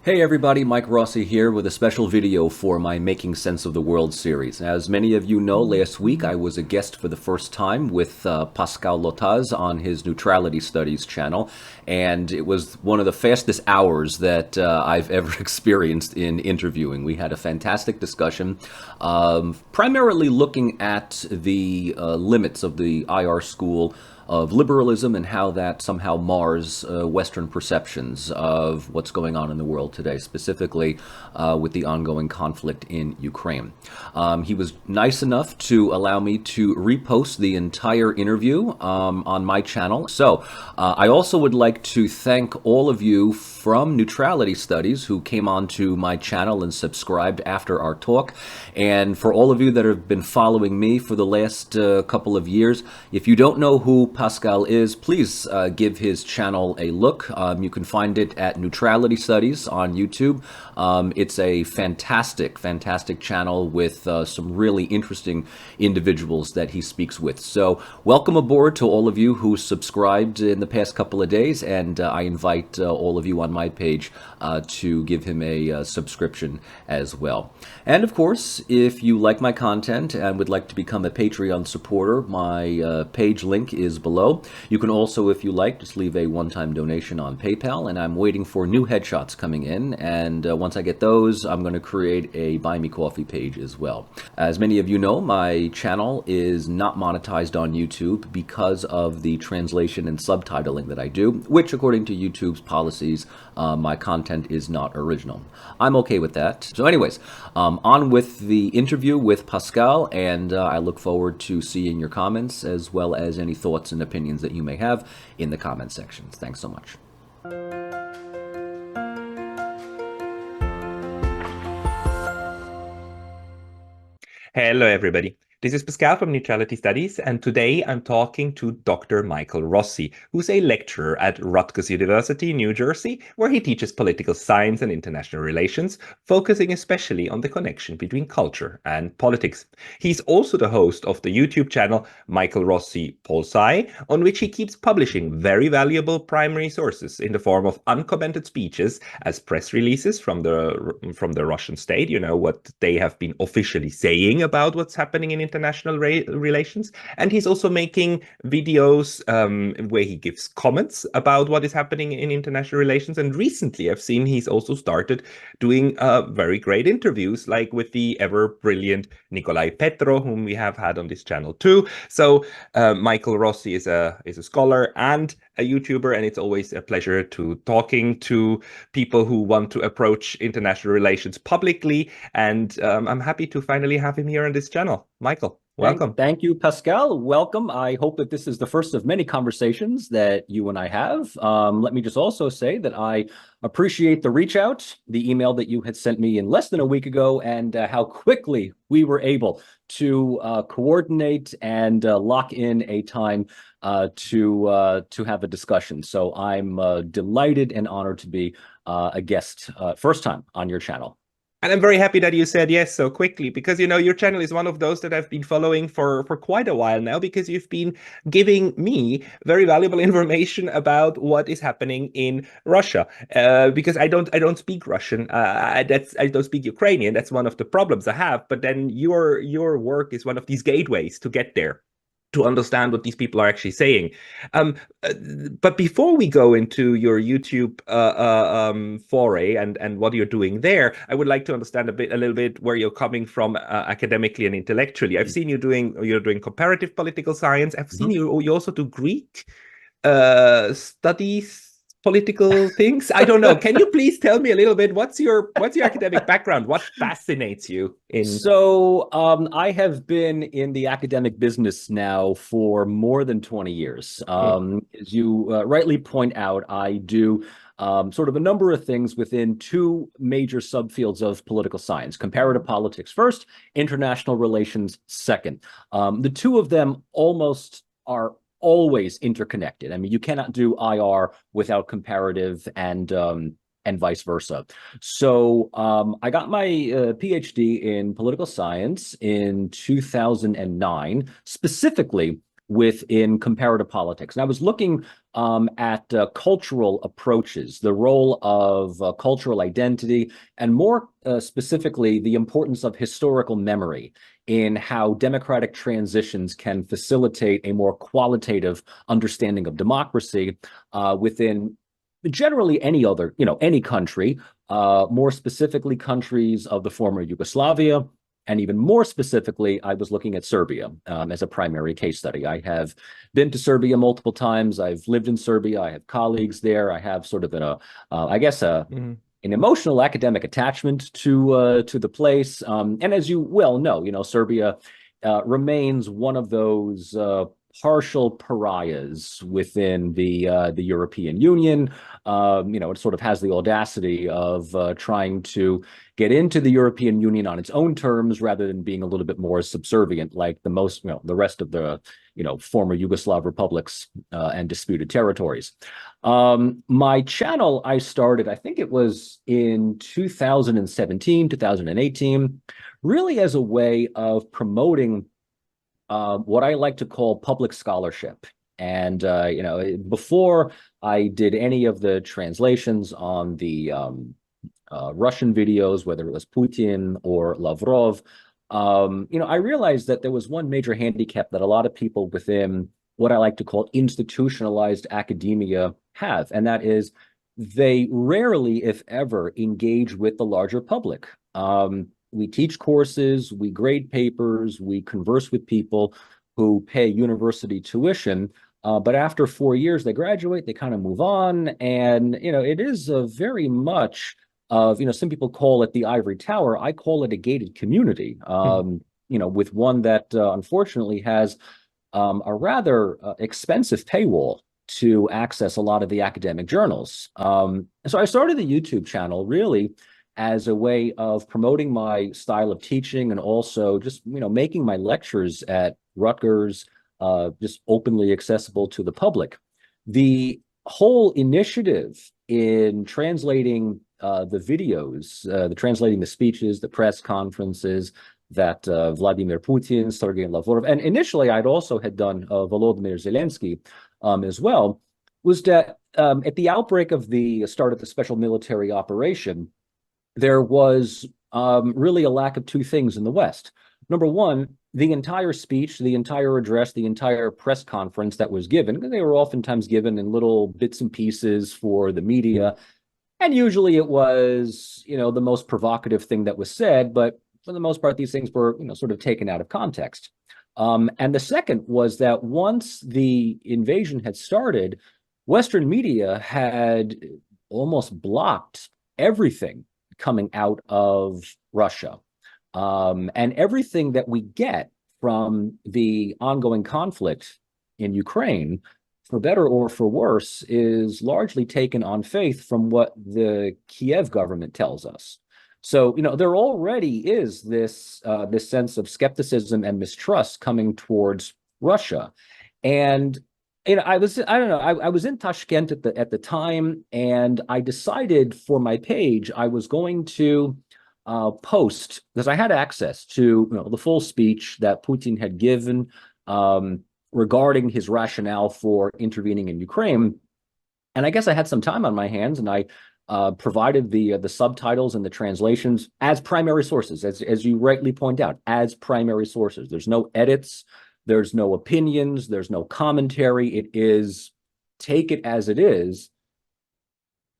Hey everybody, Mike Rossi here with a special video for my Making Sense of the World series. As many of you know, last week I was a guest for the first time with Pascal Lottaz on his Neutrality Studies channel, and it was one of the fastest hours that I've ever experienced in interviewing. We had a fantastic discussion, primarily looking at the limits of the IR school of liberalism and how that somehow mars Western perceptions of what's going on in the world today, specifically with the ongoing conflict in Ukraine. He was nice enough to allow me to repost the entire interview on my channel. So I also would like to thank all of you from Neutrality Studies who came onto my channel and subscribed after our talk. And for all of you that have been following me for the last couple of years, if you don't know who Pascal is, please give his channel a look. You can find it at Neutrality Studies on YouTube. It's a fantastic channel with some really interesting individuals that he speaks with. So welcome aboard to all of you who subscribed in the past couple of days, and I invite all of you on my page to give him a subscription as well. And of course, if you like my content and would like to become a Patreon supporter, my page link is below. You can also, if you like, just leave a one-time donation on PayPal, and I'm waiting for new headshots coming in, and once I get those, I'm going to create a Buy Me Coffee page as well. As many of you know, my channel is not monetized on YouTube because of the translation and subtitling that I do, which according to YouTube's policies, my content is not original. I'm okay with that. So anyways, on with the interview with Pascal, and I look forward to seeing your comments as well as any thoughts and opinions that you may have in the comment sections. Thanks so much. Hello, everybody. This is Pascal from Neutrality Studies, and today I'm talking to Dr. Michael Rossi, who's a lecturer at Rutgers University, New Jersey, where he teaches political science and international relations, focusing especially on the connection between culture and politics. He's also the host of the YouTube channel Michael Rossi Poli, on which he keeps publishing very valuable primary sources in the form of uncommented speeches as press releases from the Russian state, what they have been officially saying about what's happening in international relations. And he's also making videos where he gives comments about what is happening in international relations. And recently I've seen he's also started doing very great interviews, like with the ever brilliant Nikolai Petro, whom we have had on this channel too. So Michael Rossi is a scholar and a YouTuber, and it's always a pleasure to talking to people who want to approach international relations publicly. And I'm happy to finally have him here on this channel. Michael, welcome. Thank you, Pascal. Welcome. I hope that this is the first of many conversations that you and I have. Let me just also say that I appreciate the reach out, the email that you had sent me in less than a week ago, and how quickly we were able to coordinate and lock in a time to have a discussion. So I'm delighted and honored to be a guest first time on your channel. And I'm very happy that you said yes so quickly, because, your channel is one of those that I've been following for quite a while now, because you've been giving me very valuable information about what is happening in Russia. Because I don't speak Russian. I don't speak Ukrainian. That's one of the problems I have. But then your work is one of these gateways to get there, to understand what these people are actually saying. But before we go into your YouTube foray and what you're doing there, I would like to understand a little bit where you're coming from academically and intellectually. I've seen you're doing comparative political science. I've seen you also do Greek studies, political things. I don't know. Can you please tell me a little bit, what's your academic background? What fascinates you in? So I have been in the academic business now for more than 20 years. As you rightly point out, I do sort of a number of things within two major subfields of political science: comparative politics first, international relations second. The two of them are always interconnected. I mean, you cannot do IR without comparative and vice versa. So I got my PhD in political science in 2009, specifically within comparative politics. And I was looking at cultural approaches, the role of cultural identity, and more specifically, the importance of historical memory in how democratic transitions can facilitate a more qualitative understanding of democracy within generally any country, more specifically countries of the former Yugoslavia. And even more specifically, I was looking at Serbia as a primary case study. I have been to Serbia multiple times. I've lived in Serbia. I have colleagues there. I have sort of an emotional academic attachment to the place. And as you well know, Serbia remains one of those partial pariahs within the European Union. It sort of has the audacity of trying to get into the European Union on its own terms rather than being a little bit more subservient like the rest of the former Yugoslav republics and disputed territories. My channel I started, I think it was in 2017, 2018, really as a way of promoting what I like to call public scholarship. And, before I did any of the translations on the Russian videos, whether it was Putin or Lavrov, I realized that there was one major handicap that a lot of people within what I like to call institutionalized academia have, and that is they rarely, if ever, engage with the larger public. We teach courses, we grade papers, we converse with people who pay university tuition, but after 4 years, they graduate, they kind of move on, and it is a very much of some people call it the ivory tower. I call it a gated community. With one that unfortunately has a rather expensive paywall to access a lot of the academic journals. So I started the YouTube channel really as a way of promoting my style of teaching and also just, making my lectures at Rutgers just openly accessible to the public. The whole initiative in translating the videos, translating the speeches, the press conferences that Vladimir Putin, Sergei Lavrov, and initially I'd also had done Volodymyr Zelensky as well, was that at the outbreak of the start of the special military operation, there was really a lack of two things in the West. Number one, the entire speech, the entire address, the entire press conference that was given, because they were oftentimes given in little bits and pieces for the media. And usually it was, the most provocative thing that was said, but for the most part, these things were, sort of taken out of context. And the second was that once the invasion had started, Western media had almost blocked everything coming out of Russia. And everything that we get from the ongoing conflict in Ukraine, for better or for worse, is largely taken on faith from what the Kiev government tells us. So, there already is this sense of skepticism and mistrust coming towards Russia. And I was in Tashkent at the time, and I decided for my page I was going to post, because I had access to the full speech that Putin had given regarding his rationale for intervening in Ukraine. And I guess I had some time on my hands, and I provided the subtitles and the translations as primary sources, as you rightly point out, as primary sources. There's no edits, there's no opinions, there's no commentary. It is take it as it is,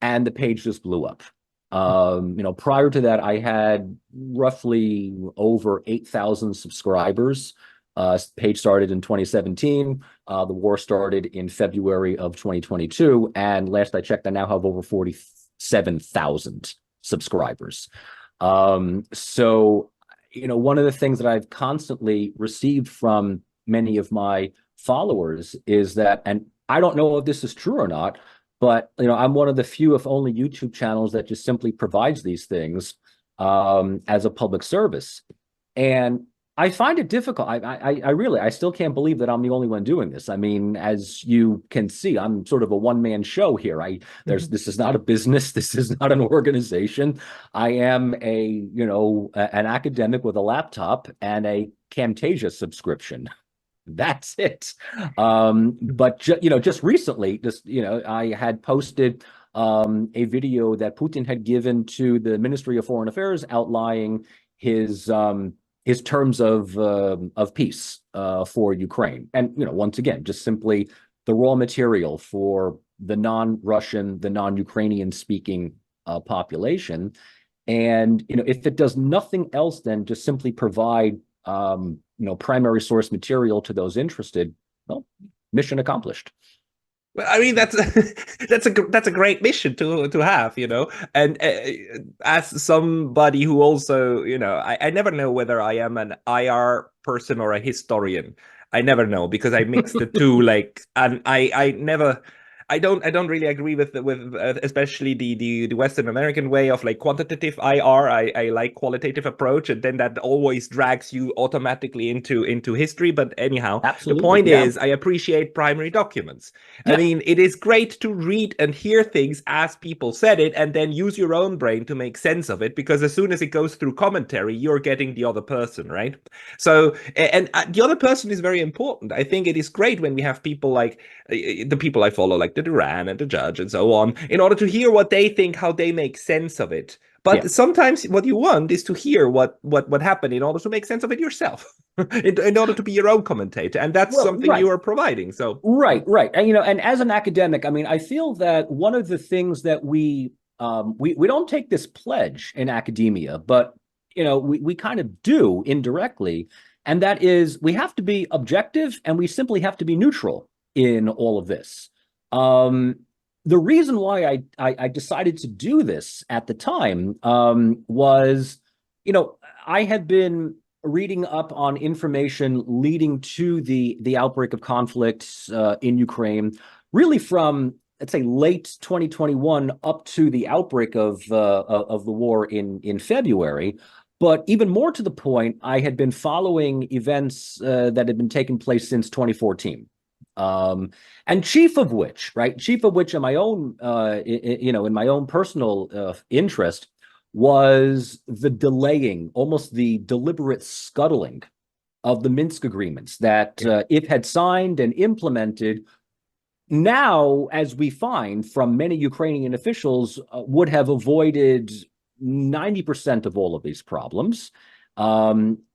and the page just blew up. Prior to that, I had roughly over 8,000 subscribers. Page started in 2017. The war started in February of 2022. And last I checked, I now have over 47,000 subscribers. So, one of the things that I've constantly received from many of my followers is that, and I don't know if this is true or not, but I'm one of the few, if only, YouTube channels that just simply provides these things as a public service. And I find it difficult. I still can't believe that I'm the only one doing this. I mean, as you can see, I'm sort of a one-man show here. This is not a business. This is not an organization. I am an academic with a laptop and a Camtasia subscription. That's it. But just recently, I had posted a video that Putin had given to the Ministry of Foreign Affairs outlining his terms of peace for Ukraine, and once again, just simply the raw material for the non-Russian, the non-Ukrainian speaking population. And if it does nothing else than just simply provide primary source material to those interested, well, mission accomplished. Well, I mean that's that's a great mission to have, And as somebody who also, I never know whether I am an IR person or a historian. I never know because I mix the two, and I don't really agree with especially the Western American way of quantitative IR. I like qualitative approach, and then that always drags you automatically into history. But anyhow, Absolutely, the point is, I appreciate primary documents. Yeah. I mean, it is great to read and hear things as people said it, and then use your own brain to make sense of it. Because as soon as it goes through commentary, you're getting the other person, right? So, and the other person is very important. I think it is great when we have people like the people I follow, like the Duran and the Judge and so on, in order to hear what they think, how they make sense of it. But sometimes what you want is to hear what happened in order to make sense of it yourself, in order to be your own commentator, and that's something you are providing. So right, and and as an academic, I mean, I feel that one of the things that we don't take this pledge in academia, but we kind of do indirectly, and that is we have to be objective and we simply have to be neutral in all of this. The reason why I decided to do this at the time was, I had been reading up on information leading to the outbreak of conflict in Ukraine, really from, let's say, late 2021 up to the outbreak of the war in February. But even more to the point, I had been following events that had been taking place since 2014. And chief of which in my own, in my own personal interest was the delaying, almost the deliberate scuttling of the Minsk agreements that if had signed and implemented, now, as we find from many Ukrainian officials, would have avoided 90% of all of these problems.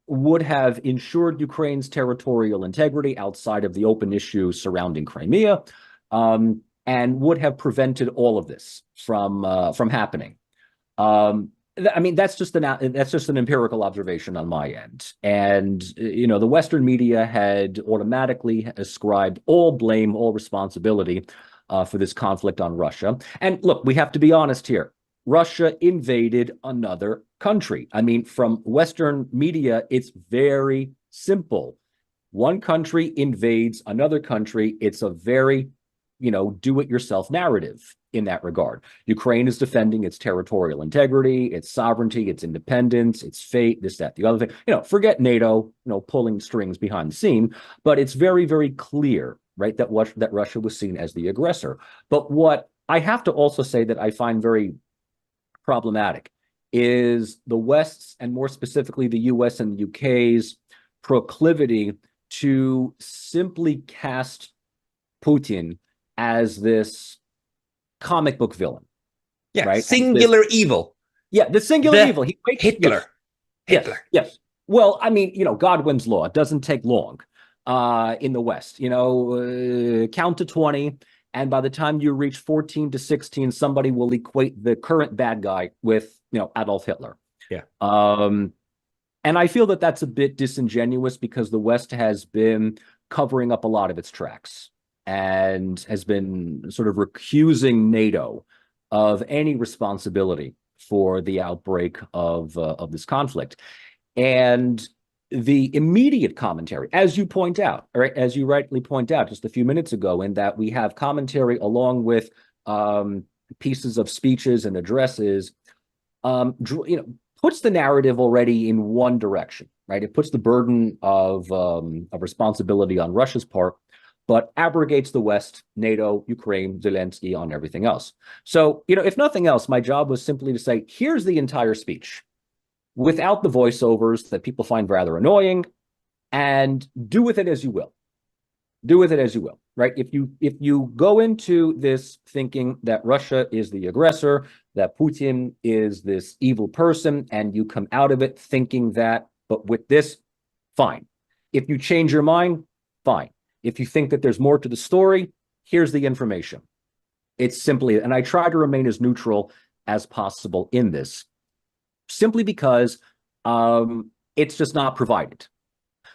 Would have ensured Ukraine's territorial integrity outside of the open issue surrounding Crimea, and would have prevented all of this from happening. I mean, that's just an empirical observation on my end, and the Western media had automatically ascribed all blame, all responsibility for this conflict on Russia. And look, we have to be honest here. Russia invaded another country. I mean, from Western media, it's very simple. One country invades another country. It's a very, do-it-yourself narrative in that regard. Ukraine is defending its territorial integrity, its sovereignty, its independence, its fate, this, that, the other thing. Forget NATO, pulling strings behind the scene, but it's very, very clear, right, that Russia was seen as the aggressor. But what I have to also say that I find very problematic is the West's, and more specifically the US and the UK's, proclivity to simply cast Putin as this comic book villain. Yeah, right? Singular evil. Yeah, the singular evil. He waits, Hitler. Yes. Well, I mean, Godwin's law. It doesn't take long in the West. Count to 20. And by the time you reach 14 to 16, somebody will equate the current bad guy with, Adolf Hitler. Yeah. And I feel that that's a bit disingenuous because the West has been covering up a lot of its tracks and has been sort of recusing NATO of any responsibility for the outbreak of this conflict. And the immediate commentary, as you point out, or as you rightly point out just a few minutes ago, in that we have commentary along with pieces of speeches and addresses, puts the narrative already in one direction, right? It puts the burden of responsibility on Russia's part, but abrogates the West, NATO, Ukraine, Zelensky, on everything else. So, if nothing else, my job was simply to say, here's the entire speech, without the voiceovers that people find rather annoying, and do with it as you will. do with it as you will, right? If you go into this thinking that Russia is the aggressor, that Putin is this evil person, and you come out of it thinking that, but with this, fine. If you change your mind, fine. If you think that there's more to the story, here's the information. It's simply, and I try to remain as neutral as possible in this, simply because it's just not provided.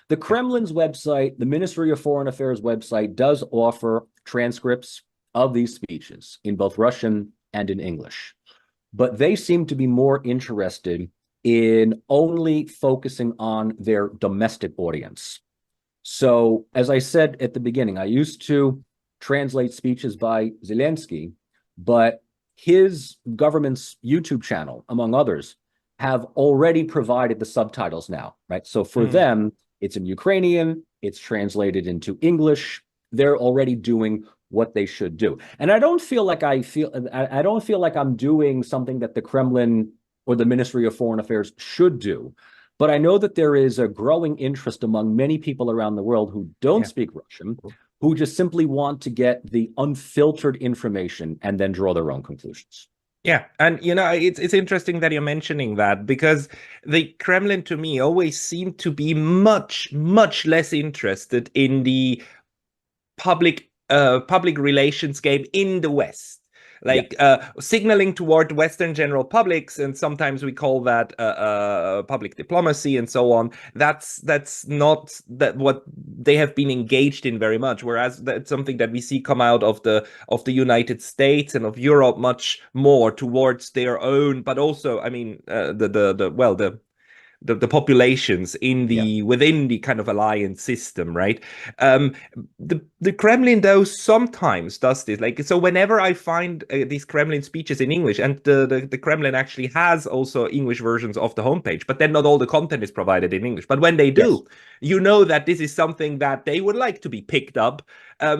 The Kremlin's website, the Ministry of Foreign Affairs website, does offer transcripts of these speeches in both Russian and in English, but they seem to be more interested in only focusing on their domestic audience. So, as I said at the beginning, I used to translate speeches by Zelensky, but his government's YouTube channel, among others, have already provided the subtitles now, right? So for them, it's in Ukrainian, it's translated into English. They're already doing what they should do. And I don't feel like I'm doing something that the Kremlin or the Ministry of Foreign Affairs should do. But I know that there is a growing interest among many people around the world who don't speak Russian, who just simply want to get the unfiltered information and then draw their own conclusions. Yeah, and it's interesting that you're mentioning that, because the Kremlin to me always seemed to be much less interested in the public relations game in the West. Like signaling toward Western general publics, and sometimes we call that public diplomacy and so on. That's not what they have been engaged in very much. Whereas that's something that we see come out of the United States and of Europe much more towards their own, but also, I mean, the populations in within the kind of alliance system, right? The Kremlin though sometimes does this, like, so whenever I find these Kremlin speeches in English, and the Kremlin actually has also English versions of the homepage, but then not all the content is provided in English. But when they do, you know that this is something that they would like to be picked up,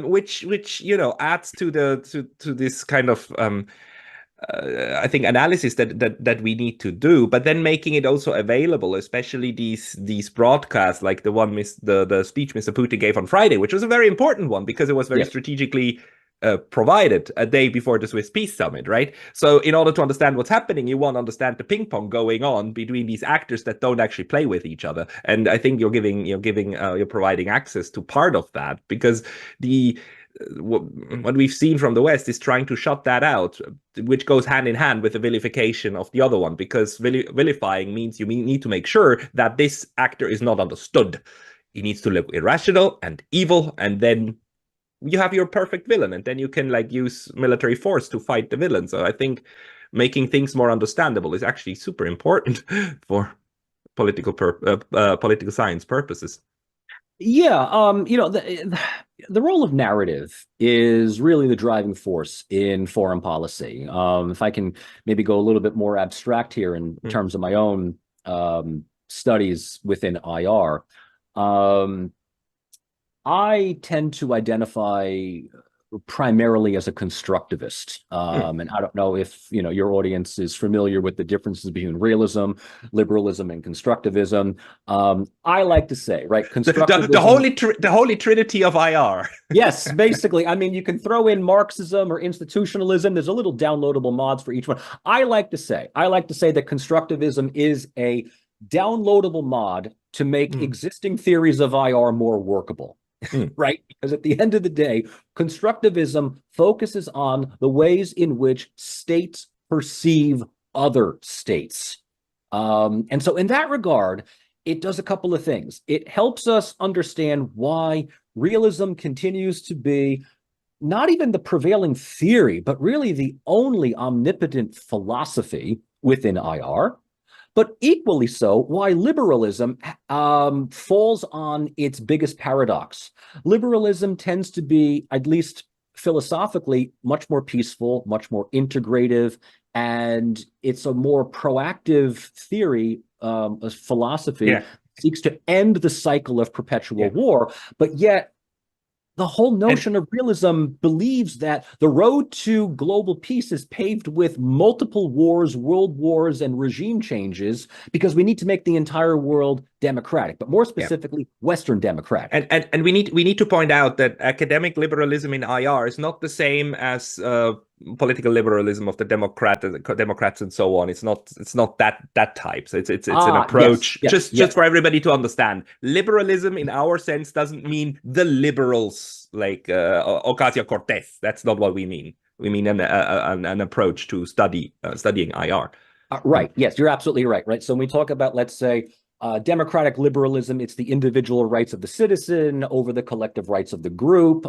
which adds to this kind of I think analysis that we need to do, but then making it also available, especially these broadcasts, like the one the speech Mr. Putin gave on Friday, which was a very important one because it was very strategically provided a day before the Swiss Peace Summit, right? So in order to understand what's happening, you want to understand the ping pong going on between these actors that don't actually play with each other. And I think you're providing access to part of that, because what we've seen from the West is trying to shut that out, which goes hand in hand with the vilification of the other one, because vilifying means you need to make sure that this actor is not understood. He needs to look irrational and evil, and then you have your perfect villain, and then you can use military force to fight the villain. So I think making things more understandable is actually super important for political science purposes. Yeah, the role of narrative is really the driving force in foreign policy. If I can maybe go a little bit more abstract here in terms of my own studies within IR, I tend to identify primarily as a constructivist. And I don't know if your audience is familiar with the differences between realism, liberalism, and constructivism. I like to say, right, constructivism, the holy trinity of IR. Yes, basically. I mean, you can throw in Marxism or institutionalism. There's a little downloadable mods for each one. I like to say that constructivism is a downloadable mod to make existing theories of IR more workable. Right? Because at the end of the day, constructivism focuses on the ways in which states perceive other states. And so in that regard, it does a couple of things. It helps us understand why realism continues to be not even the prevailing theory, but really the only omnipotent philosophy within IR. But equally so, why liberalism falls on its biggest paradox. Liberalism tends to be, at least philosophically, much more peaceful, much more integrative, and it's a more proactive theory, a philosophy seeks to end the cycle of perpetual war. But yet, the whole And notion of realism believes that the road to global peace is paved with multiple wars, world wars, and regime changes because we need to make the entire world democratic, but more yeah. specifically, Western democratic. And we need to point out that academic liberalism in IR is not the same as political liberalism of the Democrats and so on. It's not that type. So it's an Yes, approach yes, just yes. for everybody to understand. Liberalism in our sense doesn't mean the liberals like Ocasio-Cortez. That's not what we mean. We mean an approach to studying IR. Right. Yes, you're absolutely right. Right. So when we talk about, let's say, democratic liberalism, it's the individual rights of the citizen over the collective rights of the group.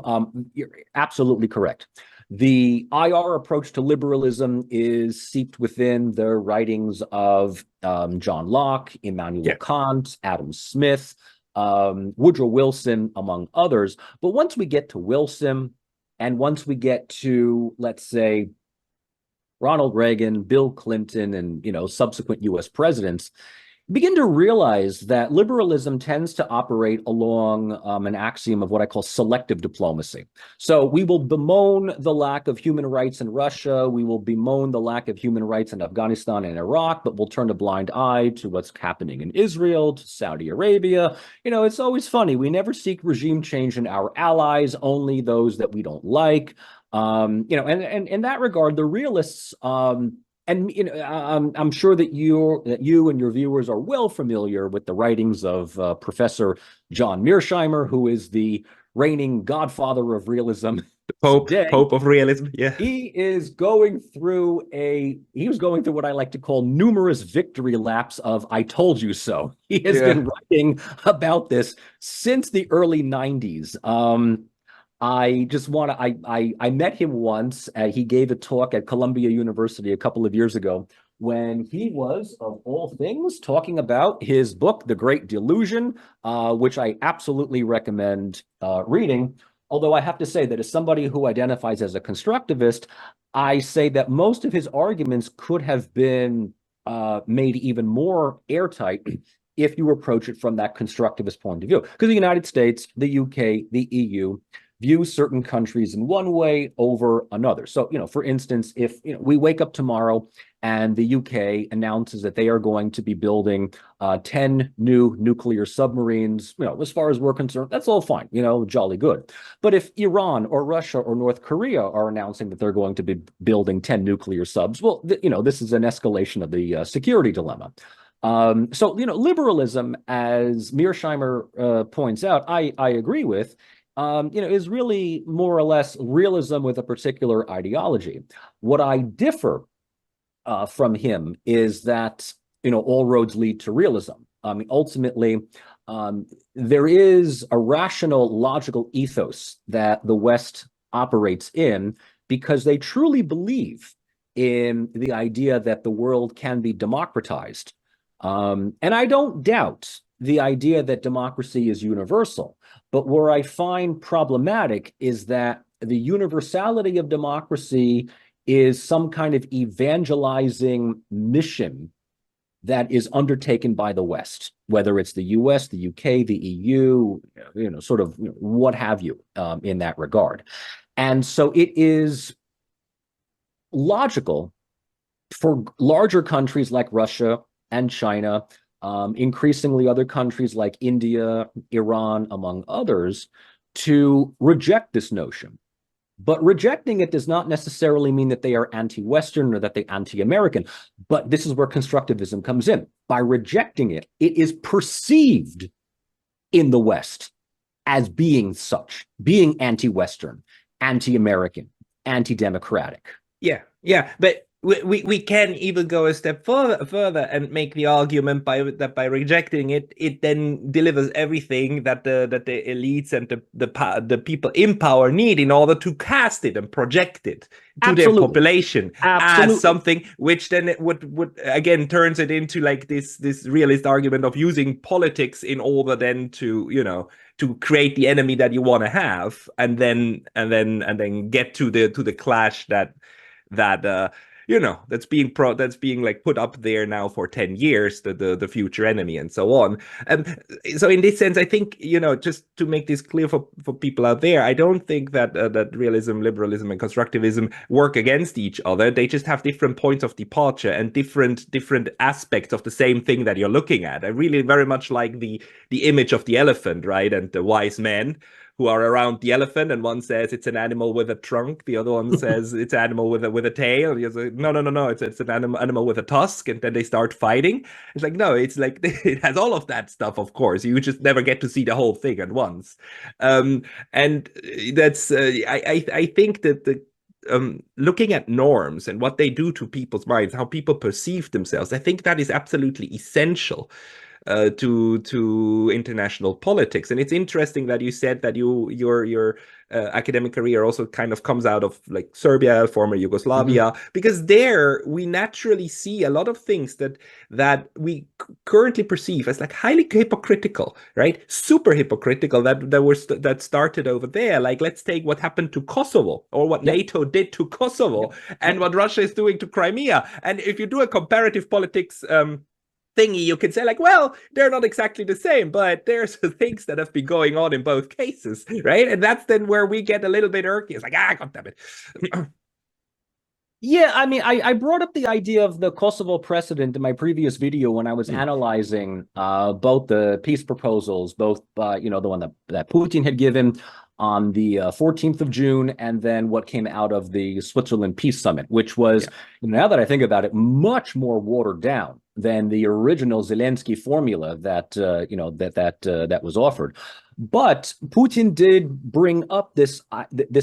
You're absolutely correct. The IR approach to liberalism is seeped within the writings of John Locke, Immanuel Kant, Adam Smith, Woodrow Wilson, among others. But once we get to Wilson, and once we get to, let's say, Ronald Reagan, Bill Clinton, and subsequent U.S. presidents, begin to realize that liberalism tends to operate along an axiom of what I call selective diplomacy. So we will bemoan the lack of human rights in Russia, we will bemoan the lack of human rights in Afghanistan and Iraq, but we'll turn a blind eye to what's happening in Israel, to Saudi Arabia. It's always funny. We never seek regime change in our allies, only those that we don't like. And in that regard, the realists, and I'm sure that you and your viewers are well familiar with the writings of Professor John Mearsheimer, who is the reigning godfather of realism. The Pope of realism. Yeah. He was going through what I like to call numerous victory laps of "I told you so." He has been writing about this since the early 90s. I met him once. He gave a talk at Columbia University a couple of years ago when he was, of all things, talking about his book, The Great Delusion, which I absolutely recommend reading. Although I have to say that as somebody who identifies as a constructivist, I say that most of his arguments could have been made even more airtight if you approach it from that constructivist point of view. Because the United States, the UK, the EU view certain countries in one way over another. So, for instance, if we wake up tomorrow and the UK announces that they are going to be building 10 new nuclear submarines, as far as we're concerned, that's all fine, jolly good. But if Iran or Russia or North Korea are announcing that they're going to be building 10 nuclear subs, well, this is an escalation of the security dilemma. So, liberalism, as Mearsheimer points out, I agree with, is really more or less realism with a particular ideology. What I differ from him is that, all roads lead to realism. Ultimately, there is a rational, logical ethos that the West operates in because they truly believe in the idea that the world can be democratized. And I don't doubt the idea that democracy is universal. But where I find problematic is that the universality of democracy is some kind of evangelizing mission that is undertaken by the West, whether it's the US, the UK, the EU, sort of what have you in that regard. And so it is logical for larger countries like Russia and China, increasingly other countries like India, Iran, among others, to reject this notion. But rejecting it does not necessarily mean that they are anti-Western or that they're anti-American. But this is where constructivism comes in. By rejecting it, it is perceived in the West as being such, being anti-Western, anti-American, anti-democratic. Yeah. But we can even go a step further and make the argument that by rejecting it, it then delivers everything that the elites and the people in power need in order to cast it and project it to their population as something which then it would again turns it into like this realist argument of using politics in order then to to create the enemy that you want to have and then get to the clash that that's being like put up there now for 10 years, the future enemy and so on. So in this sense, I think, just to make this clear for people out there, I don't think that that realism, liberalism, and constructivism work against each other. They just have different points of departure and different aspects of the same thing that you're looking at. I really very much like the image of the elephant, right? And the wise men who are around the elephant, and one says it's an animal with a trunk, the other one says it's an animal with a tail. You're like, no, it's an animal with a tusk, and then they start fighting. It's like, no, it's like it has all of that stuff. Of course, you just never get to see the whole thing at once, and that's I think that the looking at norms and what they do to people's minds, how people perceive themselves, I think that is absolutely essential to international politics. And it's interesting that you said that your academic career also kind of comes out of like Serbia, former Yugoslavia, because there we naturally see a lot of things that we currently perceive as like highly hypocritical, right? Super hypocritical that started over there. Like, let's take what happened to Kosovo, or what NATO did to Kosovo, and what Russia is doing to Crimea. And if you do a comparative politics thingy, you can say like, well, they're not exactly the same, but there's things that have been going on in both cases, right? And that's then where we get a little bit irky. It's like, God damn it. Yeah, I mean, I brought up the idea of the Kosovo precedent in my previous video when I was analyzing both the peace proposals, both the one that Putin had given on the 14th of June, and then what came out of the Switzerland Peace Summit, which was, now that I think about it, much more watered down than the original Zelensky formula that that was offered. But Putin did bring up this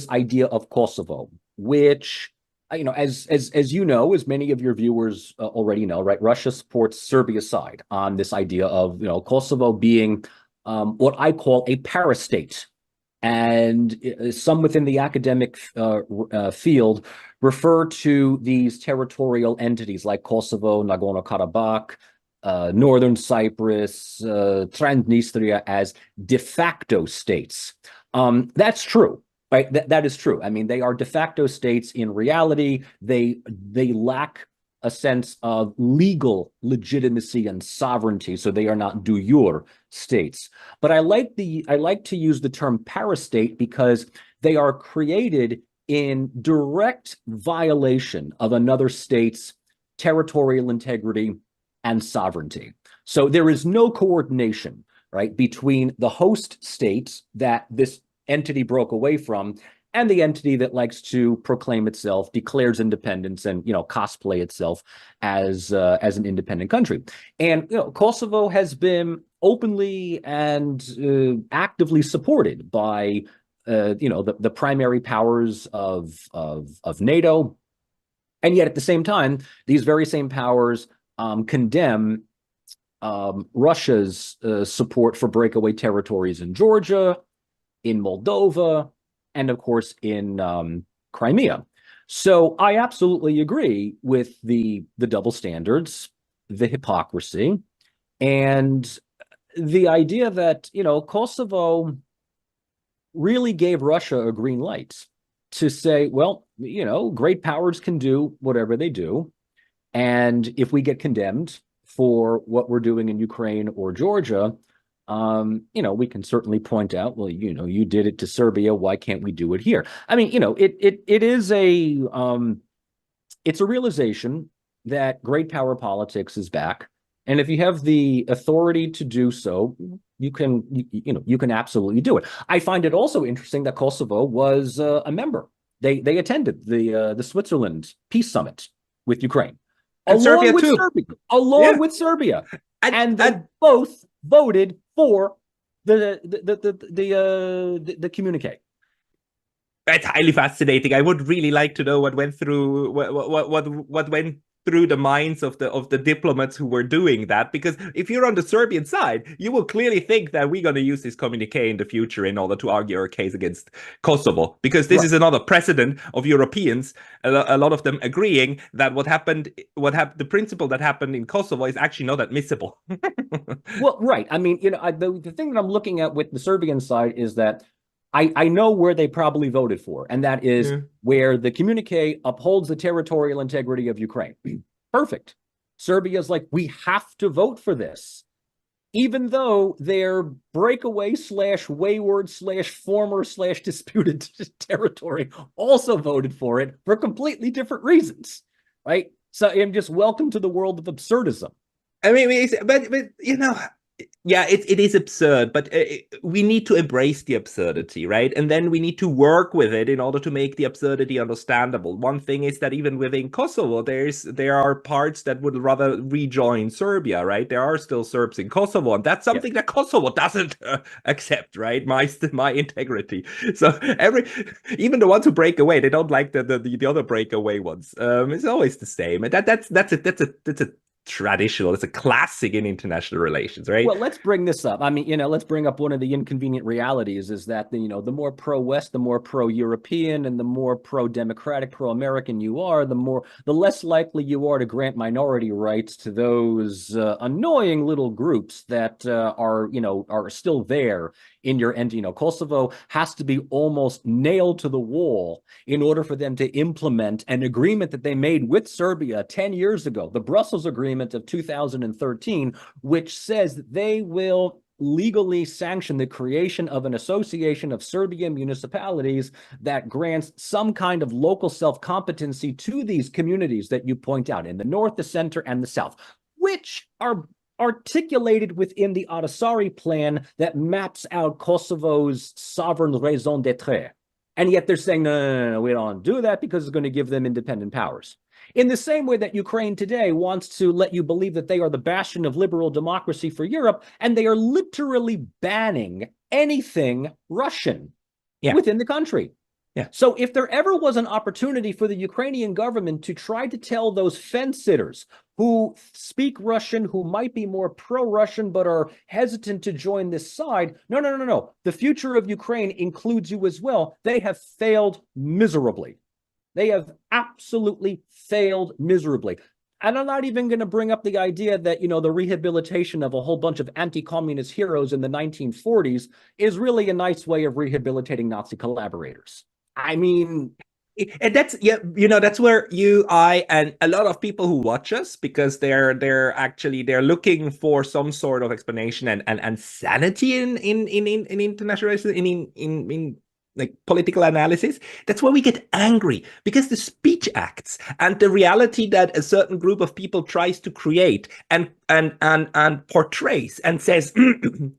idea of Kosovo, which, as you know, as many of your viewers already know, right? Russia supports Serbia's side on this idea of Kosovo being what I call a parastate. And some within the academic field refer to these territorial entities like Kosovo, Nagorno-Karabakh, Northern Cyprus, Transnistria as de facto states. That's true, right? That is true. I mean, they are de facto states in reality. They lack a sense of legal legitimacy and sovereignty, so they are not de jure states. But I like to use the term parastate because they are created in direct violation of another state's territorial integrity and sovereignty. So there is no coordination, right, between the host state that this entity broke away from and the entity that likes to proclaim itself, declares independence, and cosplay itself as an independent country. And Kosovo has been openly and actively supported by the primary powers of NATO, and yet at the same time, these very same powers condemn Russia's support for breakaway territories in Georgia, in Moldova, and of course in Crimea. So I absolutely agree with the double standards, the hypocrisy, and the idea that Kosovo really gave Russia a green light to say, well, great powers can do whatever they do, and if we get condemned for what we're doing in Ukraine or Georgia, we can certainly point out, well, you did it to Serbia. Why can't we do it here? I mean, it is it's a realization that great power politics is back, and if you have the authority to do so, you can absolutely do it. I find it also interesting that Kosovo was a member. They attended the Switzerland Peace Summit with Ukraine, and Serbia too. Along with Serbia, and they both voted for the communique. That's highly fascinating. I would really like to know what went through what went through the minds of the diplomats who were doing that, because if you're on the Serbian side, you will clearly think that we're going to use this communique in the future in order to argue our case against Kosovo, because this is another precedent of Europeans, a lot of them agreeing that the principle that happened in Kosovo is actually not admissible. Well, right. I mean, the thing that I'm looking at with the Serbian side is that I know where they probably voted for, and that is Yeah. where the communique upholds the territorial integrity of Ukraine. Perfect. Serbia's like, we have to vote for this, even though their breakaway slash wayward slash former slash disputed territory also voted for it for completely different reasons, right? So I'm just welcome to the world of absurdism. I mean, but you know, yeah, it is absurd, but we need to embrace the absurdity, right? And then we need to work with it in order to make the absurdity understandable. One thing is that even within Kosovo, there are parts that would rather rejoin Serbia, right? There are still Serbs in Kosovo, and that's something that Kosovo doesn't accept, right? My integrity. So even the ones who break away, they don't like the other breakaway ones. It's always the same. And that's a traditional, it's a classic in international relations, right? Well, let's bring this up. I mean, let's bring up one of the inconvenient realities is that, the more pro-West, the more pro-European, and the more pro-democratic, pro-American you are, the less likely you are to grant minority rights to those annoying little groups that are still there in your end. Kosovo has to be almost nailed to the wall in order for them to implement an agreement that they made with Serbia 10 years ago, the Brussels Agreement of 2013, which says that they will legally sanction the creation of an association of Serbian municipalities that grants some kind of local self-competency to these communities that you point out in the north, the center, and the south, which are articulated within the Ahtisaari plan that maps out Kosovo's sovereign raison d'etre. And yet they're saying, no, we don't do that because it's going to give them independent powers. In the same way that Ukraine today wants to let you believe that they are the bastion of liberal democracy for Europe, and they are literally banning anything Russian within the country. Yeah. So if there ever was an opportunity for the Ukrainian government to try to tell those fence-sitters who speak Russian, who might be more pro-Russian but are hesitant to join this side, no. The future of Ukraine includes you as well. They have failed miserably. They have absolutely failed miserably. And I'm not even going to bring up the idea that, the rehabilitation of a whole bunch of anti-communist heroes in the 1940s is really a nice way of rehabilitating Nazi collaborators. I mean, and that's that's where I and a lot of people who watch us, because they're looking for some sort of explanation and sanity in international in like political analysis. That's why we get angry, because the speech acts and the reality that a certain group of people tries to create and portrays and says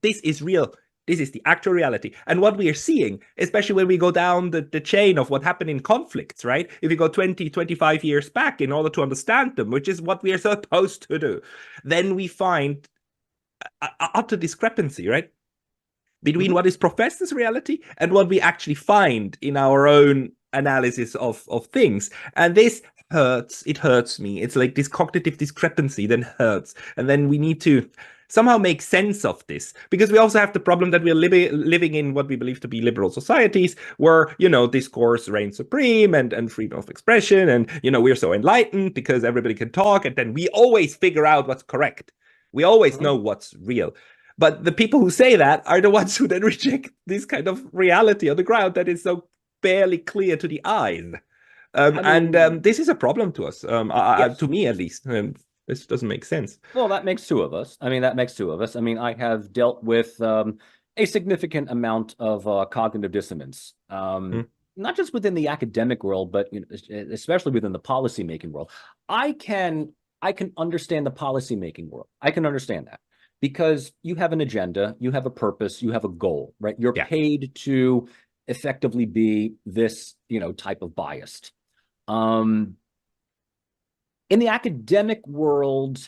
this is real. This is the actual reality. And what we are seeing, especially when we go down the chain of what happened in conflicts, right? If you go 20, 25 years back in order to understand them, which is what we are supposed to do, then we find utter discrepancy, right? Between what is professed as reality and what we actually find in our own analysis of things. And this hurts. It hurts me. It's like this cognitive discrepancy then hurts. And then we need to somehow make sense of this, because we also have the problem that we're living in what we believe to be liberal societies where, discourse reigns supreme and freedom of expression. And, we're so enlightened because everybody can talk. And then we always figure out what's correct. We always know what's real. But the people who say that are the ones who then reject this kind of reality on the ground that is so barely clear to the eyes. This is a problem to us, yes. To me at least. This doesn't make sense. Well, that makes two of us. I have dealt with a significant amount of cognitive dissonance, not just within the academic world, but especially within the policymaking world. I can understand the policymaking world. I can understand that because you have an agenda, you have a purpose, you have a goal, right? You're paid to effectively be this, type of biased. In the academic world,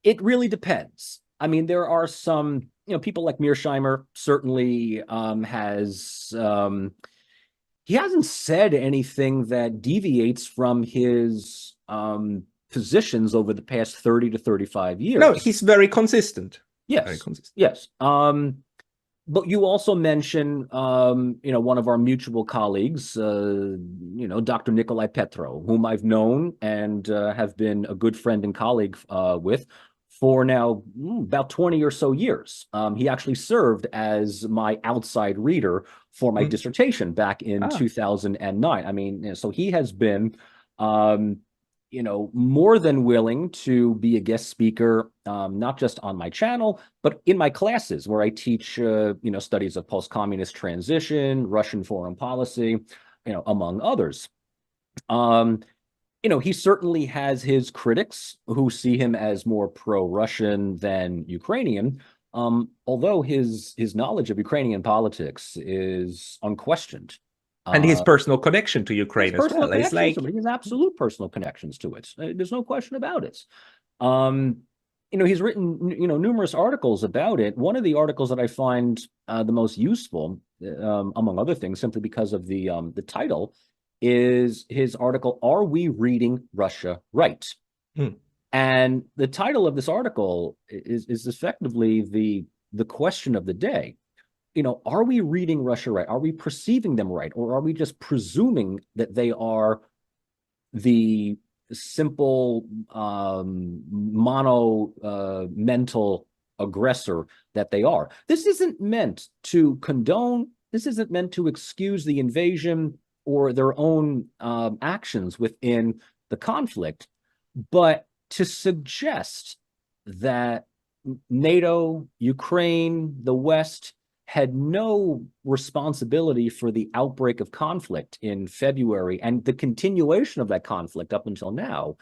it really depends. I mean, there are some, people like Mearsheimer certainly he hasn't said anything that deviates from his positions over the past 30 to 35 years. No, he's very consistent. Yes. Very consistent. Yes. But you also mention, one of our mutual colleagues, Dr. Nikolai Petro, whom I've known and have been a good friend and colleague with for now about 20 or so years. He actually served as my outside reader for my dissertation back in 2009. I mean, so he has been, more than willing to be a guest speaker, not just on my channel, but in my classes where I teach, studies of post-communist transition, Russian foreign policy, among others. He certainly has his critics who see him as more pro-Russian than Ukrainian, although his knowledge of Ukrainian politics is unquestioned. And his personal connection to Ukraine as well. It's like he has absolute personal connections to it. There's no question about it. He's written numerous articles about it. One of the articles that I find the most useful, among other things, simply because of the title, is his article, "Are We Reading Russia Right?" And the title of this article is effectively the question of the day. Are we reading Russia right? Are we perceiving them right? Or are we just presuming that they are the simple mental aggressor that they are? This isn't meant to condone, this isn't meant to excuse the invasion or their own actions within the conflict, but to suggest that NATO, Ukraine, the West had no responsibility for the outbreak of conflict in February, and the continuation of that conflict up until now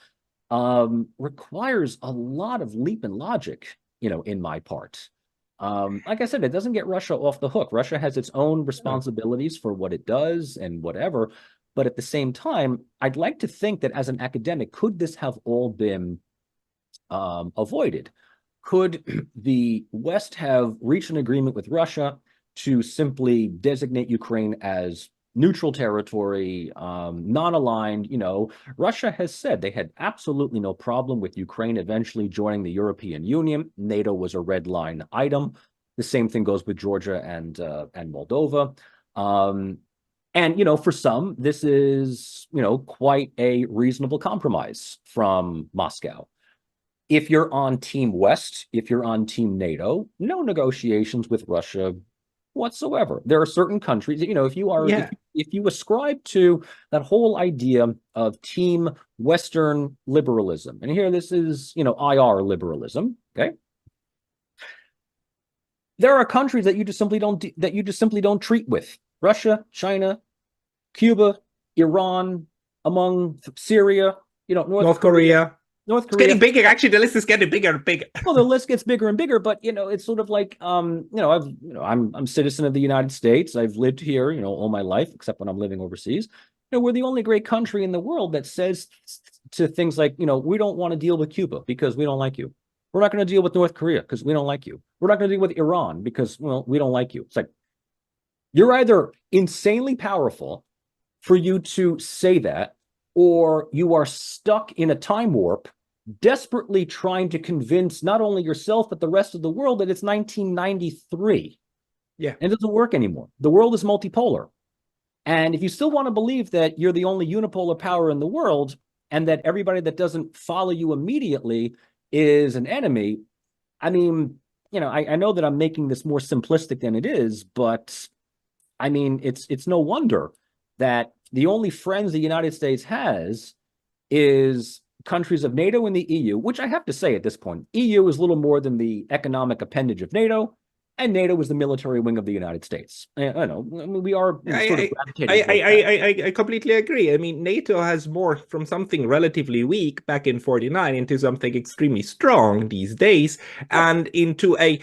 requires a lot of leap in logic, in my part. Like I said, it doesn't get Russia off the hook. Russia has its own responsibilities for what it does and whatever. But at the same time, I'd like to think that as an academic, could this have all been avoided? Could the West have reached an agreement with Russia to simply designate Ukraine as neutral territory, non-aligned? Russia has said they had absolutely no problem with Ukraine eventually joining the European Union. NATO was a red line item. The same thing goes with Georgia and Moldova. And for some, this is, quite a reasonable compromise from Moscow. If you're on Team West, if you're on Team NATO, no negotiations with Russia whatsoever. There are certain countries, if you are, if you ascribe to that whole idea of Team Western liberalism, and here this is, IR liberalism, okay? There are countries that you just simply don't treat with. Russia, China, Cuba, Iran, among Syria, North Korea. It's getting bigger. Actually, the list is getting bigger and bigger. Well, the list gets bigger and bigger, but it's sort of like I'm a citizen of the United States. I've lived here, all my life, except when I'm living overseas. We're the only great country in the world that says to things like, we don't want to deal with Cuba because we don't like you. We're not going to deal with North Korea because we don't like you. We're not going to deal with Iran because, we don't like you. It's like, you're either insanely powerful for you to say that, or you are stuck in a time warp, desperately trying to convince not only yourself, but the rest of the world that it's 1993. Yeah. And it doesn't work anymore. The world is multipolar. And if you still want to believe that you're the only unipolar power in the world, and that everybody that doesn't follow you immediately is an enemy, I mean, I know that I'm making this more simplistic than it is, but I mean, it's no wonder that the only friends the United States has is countries of NATO and the EU, which I have to say at this point, EU is little more than the economic appendage of NATO, and NATO is the military wing of the United States. I know we are sort of gravitating. I completely agree. I mean, NATO has morphed from something relatively weak back in '49 into something extremely strong these days, and into a.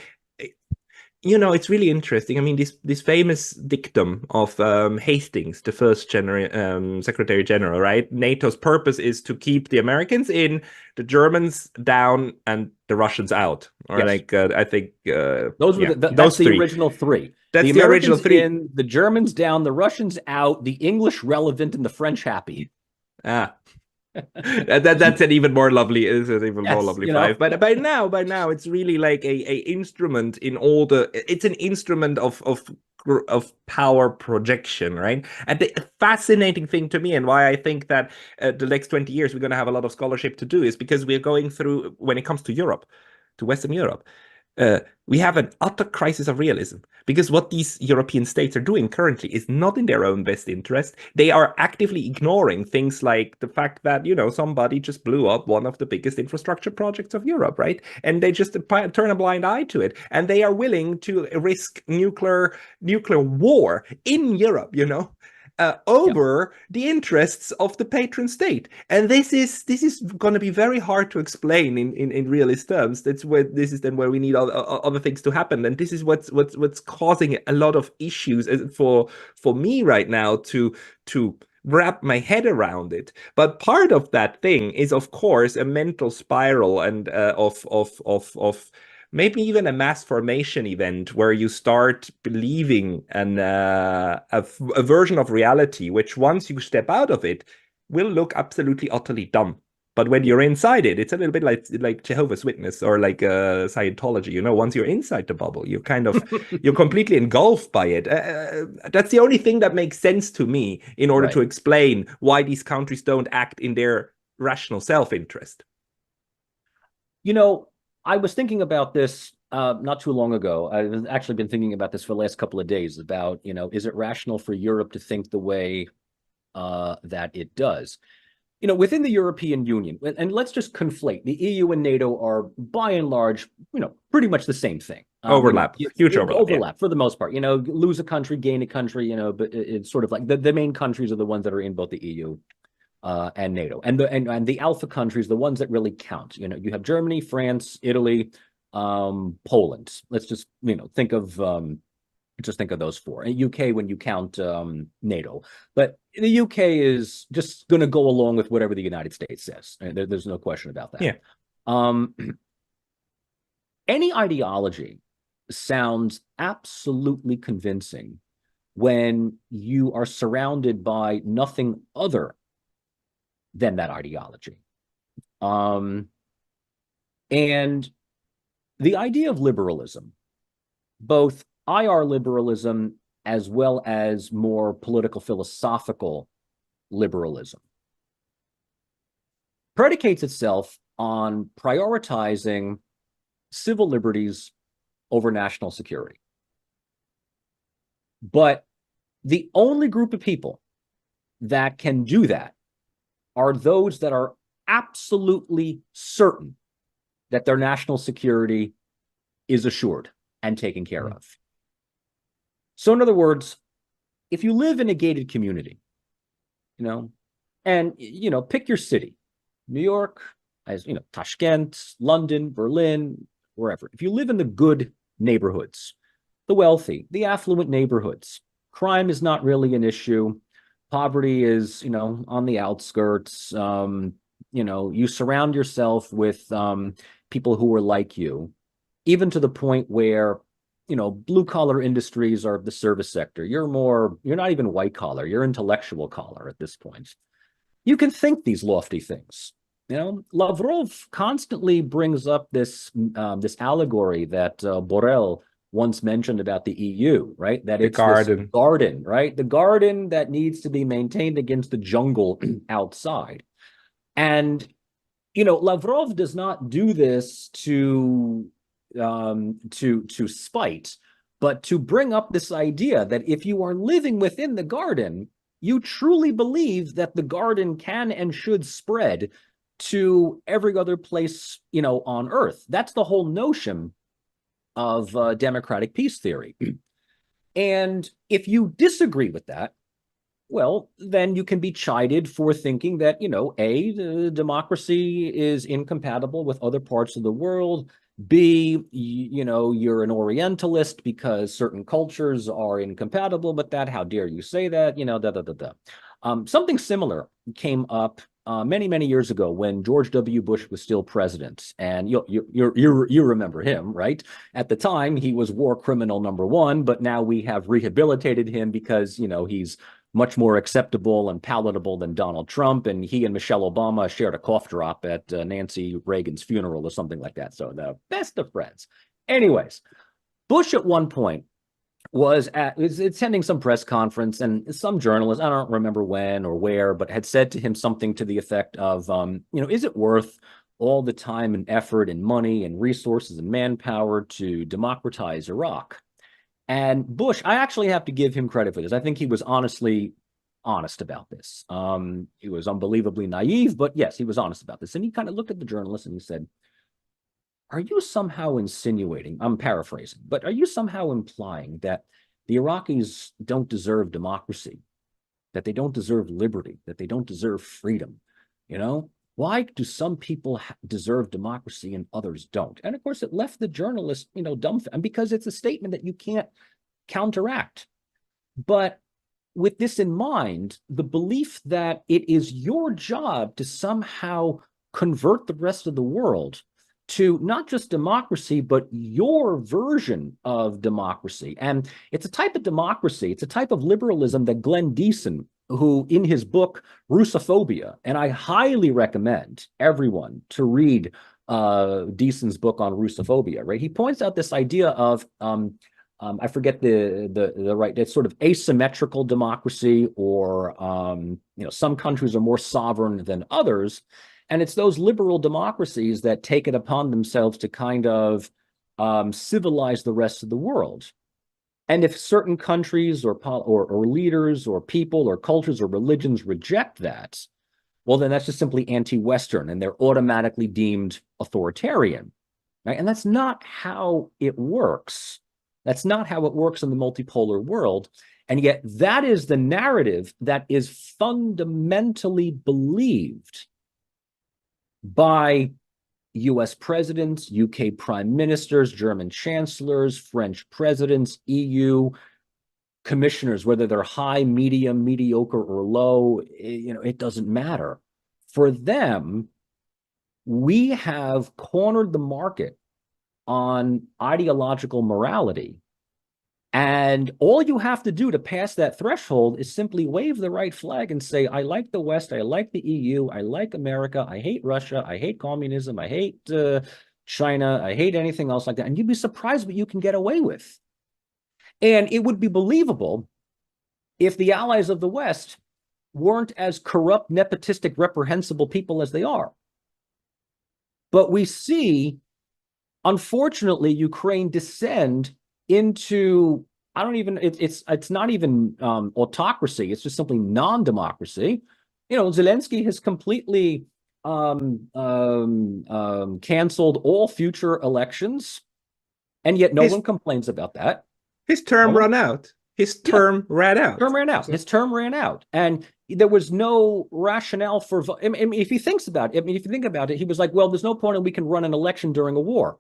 It's really interesting. I mean, this famous dictum of Hastings, the first Secretary General, right? NATO's purpose is to keep the Americans in, the Germans down, and the Russians out. Or I think those were that's the original three. That's the original three. In, the Germans down, the Russians out, the English relevant, and the French happy. That's an even more lovely, more lovely five. But by now it's really like a instrument in all it's an instrument of power projection, right? And the fascinating thing to me, and why I think that the next 20 years we're going to have a lot of scholarship to do, is because we're going through, when it comes to Europe, to Western Europe. We have an utter crisis of realism because what these European states are doing currently is not in their own best interest. They are actively ignoring things like the fact that, somebody just blew up one of the biggest infrastructure projects of Europe, right? And they just turn a blind eye to it. And they are willing to risk nuclear war in Europe, over the interests of the patron state. And this is going to be very hard to explain in realist terms. This is then where we need other things to happen. And this is what's causing a lot of issues for me right now to wrap my head around it. But part of that thing is, of course, a mental spiral and of maybe even a mass formation event where you start believing a version of reality, which once you step out of it, will look absolutely utterly dumb. But when you're inside it, it's a little bit like Jehovah's Witness or like Scientology. Once you're inside the bubble, you're you're completely engulfed by it. That's the only thing that makes sense to me in order to explain why these countries don't act in their rational self-interest. I was thinking about this not too long ago. I've actually been thinking about this for the last couple of days about, is it rational for Europe to think the way that it does? Within the European Union, and let's just conflate, the EU and NATO are by and large, pretty much the same thing. Overlap, huge overlap. Overlap for the most part. Lose a country, gain a country, but it's sort of like the main countries are the ones that are in both the EU and NATO, and the alpha countries, the ones that really count. You have Germany, France, Italy, Poland. Let's just think of those four. And UK when you count NATO, but the UK is just going to go along with whatever the United States says. There's no question about that. Yeah. Any ideology sounds absolutely convincing when you are surrounded by nothing other than that ideology. And the idea of liberalism, both IR liberalism as well as more political philosophical liberalism, predicates itself on prioritizing civil liberties over national security. But the only group of people that can do that are those that are absolutely certain that their national security is assured and taken care of. So in other words, if you live in a gated community, and, pick your city, New York, as Tashkent, London, Berlin, wherever. If you live in the good neighborhoods, the wealthy, the affluent neighborhoods, crime is not really an issue. Poverty is, on the outskirts. You surround yourself with people who are like you, even to the point where, blue collar industries are the service sector. You're not even white collar, you're intellectual collar at this point. You can think these lofty things. Lavrov constantly brings up this allegory that Borrell once mentioned about the EU, right? That it's this garden, right? The garden that needs to be maintained against the jungle outside. And, Lavrov does not do this to spite, but to bring up this idea that if you are living within the garden, you truly believe that the garden can and should spread to every other place, on Earth. That's the whole notion of democratic peace theory. And if you disagree with that, well, then you can be chided for thinking that, A, democracy is incompatible with other parts of the world. B, you're an Orientalist because certain cultures are incompatible with that. How dare you say that? Something similar came up many, many years ago when George W. Bush was still president. And you remember him, right? At the time, he was war criminal number one, but now we have rehabilitated him because, he's much more acceptable and palatable than Donald Trump. And he and Michelle Obama shared a cough drop at Nancy Reagan's funeral or something like that. So the best of friends. Anyways, Bush at one point was attending some press conference, and some journalist, I don't remember when or where, but had said to him something to the effect of, is it worth all the time and effort and money and resources and manpower to democratize Iraq. And Bush, I actually have to give him credit for this. I think he was honestly honest about this. He was unbelievably naive, but yes, he was honest about this. And he kind of looked at the journalist and he said, are you somehow insinuating, I'm paraphrasing, but are you somehow implying that the Iraqis don't deserve democracy, that they don't deserve liberty, that they don't deserve freedom? You know, why do some people deserve democracy and others don't? And of course, it left the journalist, dumbfounded, because it's a statement that you can't counteract. But with this in mind, the belief that it is your job to somehow convert the rest of the world to not just democracy, but your version of democracy. And it's a type of democracy, it's a type of liberalism that Glenn Deason, who in his book Russophobia, and I highly recommend everyone to read Deason's book on Russophobia, right? He points out this idea of I forget the right, it's sort of asymmetrical democracy, or some countries are more sovereign than others. And it's those liberal democracies that take it upon themselves to kind of civilize the rest of the world. And if certain countries or leaders or people or cultures or religions reject that, well, then that's just simply anti-Western and they're automatically deemed authoritarian, right? And that's not how it works. That's not how it works in the multipolar world. And yet that is the narrative that is fundamentally believed by US presidents, UK prime ministers, German chancellors, French presidents, EU commissioners, whether they're high, medium, mediocre, or low, it doesn't matter. For them, we have cornered the market on ideological morality. And all you have to do to pass that threshold is simply wave the right flag and say, I like the West, I like the EU, I like America, I hate Russia, I hate communism, I hate China, I hate anything else like that. And you'd be surprised what you can get away with. And it would be believable if the allies of the West weren't as corrupt, nepotistic, reprehensible people as they are. But we see, unfortunately, Ukraine descend into, it's not even autocracy, it's just simply non-democracy. Zelensky has completely canceled all future elections, and yet no one complains about that. His term ran out. His term ran out. His term ran out. And there was no rationale for, if he thinks about it, if you think about it, he was like, well, there's no point in we can run an election during a war.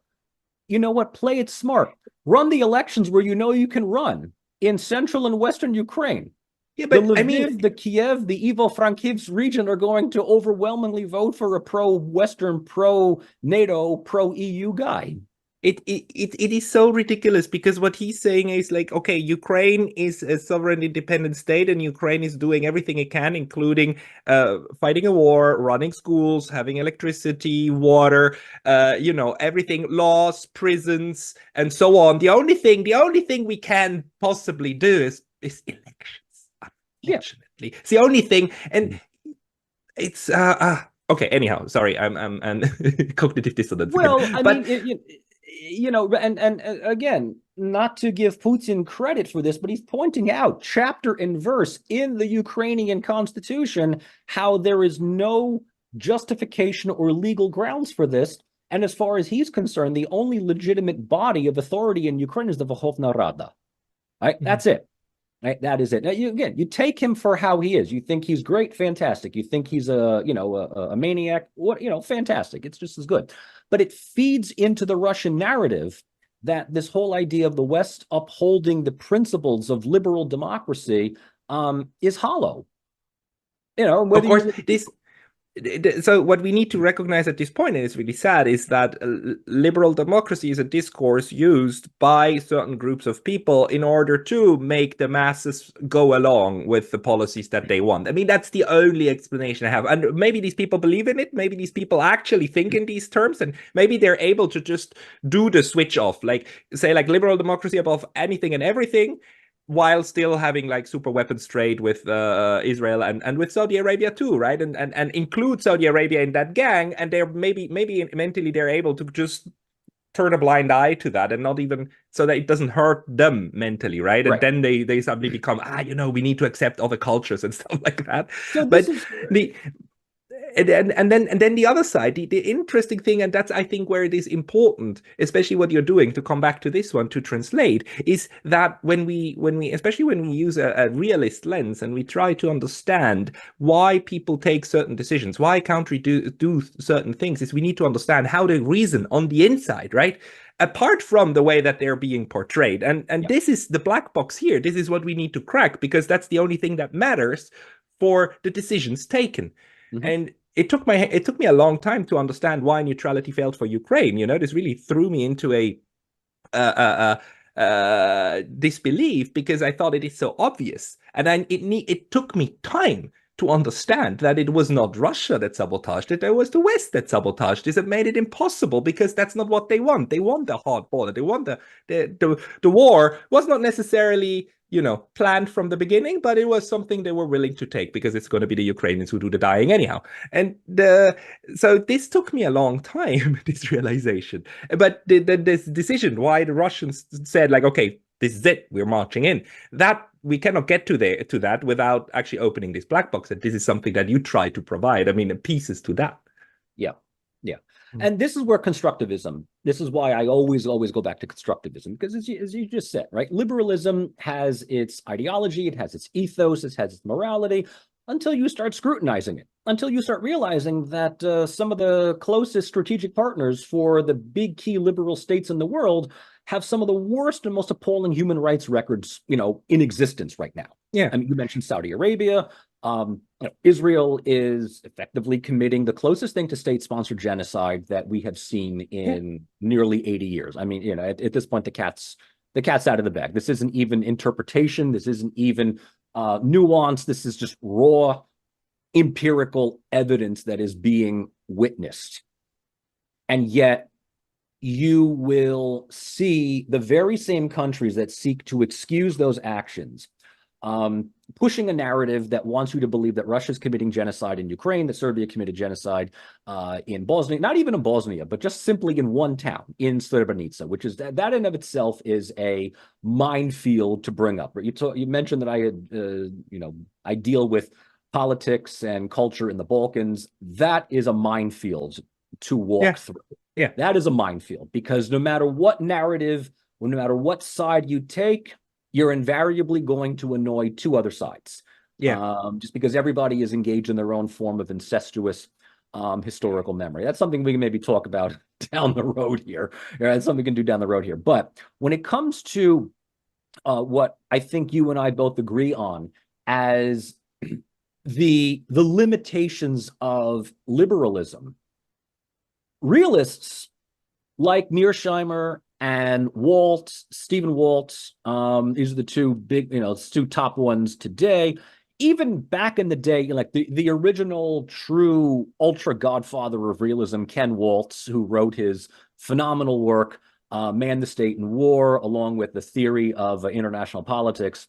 You know what? Play it smart. Run the elections where you can run in central and western Ukraine. Yeah, but the Lviv, the Kiev, the Ivo-Frankivsk region are going to overwhelmingly vote for a pro-Western, pro-NATO, pro-EU guy. It is so ridiculous, because what he's saying is like, okay, Ukraine is a sovereign independent state and Ukraine is doing everything it can, including fighting a war, running schools, having electricity, water, everything, laws, prisons, and so on. The only thing we can possibly do is elections, unfortunately. Yeah. It's the only thing, and it's okay, anyhow, sorry, I'm cognitive dissonance. Well, and again, not to give Putin credit for this, but he's pointing out chapter and verse in the Ukrainian constitution how there is no justification or legal grounds for this. And as far as he's concerned, the only legitimate body of authority in Ukraine is the Verkhovna Rada. Right? Mm-hmm. That's it. Right? That is it. Now, you take him for how he is. You think he's great, fantastic. You think he's a maniac, fantastic. It's just as good. But it feeds into the Russian narrative that this whole idea of the West upholding the principles of liberal democracy is hollow. Of course, so what we need to recognize at this point, and it's really sad, is that liberal democracy is a discourse used by certain groups of people in order to make the masses go along with the policies that they want. I mean, that's the only explanation I have. And maybe these people believe in it. Maybe these people actually think in these terms, and maybe they're able to just do the switch off, like say like liberal democracy above anything and everything. while still having like super weapons trade with Israel and with Saudi Arabia too, right? And include Saudi Arabia in that gang, and they're maybe mentally they're able to just turn a blind eye to that and not even so that it doesn't hurt them mentally, right? And Right. then they suddenly become we need to accept other cultures and stuff like that. So this But is the and then the other side, the interesting thing, and that's I think where it is important, especially what you're doing to come back to this one to translate, is that when we especially when we use a realist lens and we try to understand why people take certain decisions, why countries do certain things, is we need to understand how they reason on the inside, right? Apart from the way that they're being portrayed. And yeah. this is the black box here. This is what we need to crack, because that's the only thing that matters for the decisions taken. Mhm. And it took me a long time to understand why neutrality failed for Ukraine. You know, this really threw me into a disbelief, because I thought it is so obvious, and it took me time to understand that it was not Russia that sabotaged it; it was the West that sabotaged this and made it impossible, because that's not what they want. They want the hard border. They want the war was not necessarily planned from the beginning, but it was something they were willing to take because it's going to be the Ukrainians who do the dying anyhow. And so this took me a long time, this realization. But this decision, why the Russians said like, okay, this is it, we're marching in, that we cannot get to that without actually opening this black box. And this is something that you try to provide. I mean, pieces to that. Yeah. Yeah. And this is where constructivism, this is why I always go back to constructivism, because as you just said, right, liberalism has its ideology, it has its ethos, it has its morality, until you start scrutinizing it, until you start realizing that some of the closest strategic partners for the big key liberal states in the world have some of the worst and most appalling human rights records, in existence right now. Yeah. I mean, you mentioned Saudi Arabia. Israel is effectively committing the closest thing to state-sponsored genocide that we have seen in nearly 80 years. I mean, at this point, the cat's out of the bag. This isn't even interpretation. This isn't even nuance. This is just raw empirical evidence that is being witnessed. And yet you will see the very same countries that seek to excuse those actions pushing a narrative that wants you to believe that Russia's committing genocide in Ukraine, that Serbia committed genocide in Bosnia, not even in Bosnia, but just simply in one town, in Srebrenica, which is that in of itself is a minefield to bring up. You mentioned that I had, I deal with politics and culture in the Balkans. That is a minefield to walk through. Yeah. That is a minefield, because no matter what narrative, no matter what side you take, you're invariably going to annoy two other sides. Yeah. Just because everybody is engaged in their own form of incestuous historical memory. That's something we can maybe talk about down the road here. That's something we can do down the road here. But when it comes to what I think you and I both agree on as the limitations of liberalism, realists like Mearsheimer and Stephen Waltz, these are the two big, two top ones today. Even back in the day, like the original true ultra godfather of realism, Ken Waltz, who wrote his phenomenal work, Man, the State, and War, along with the theory of international politics,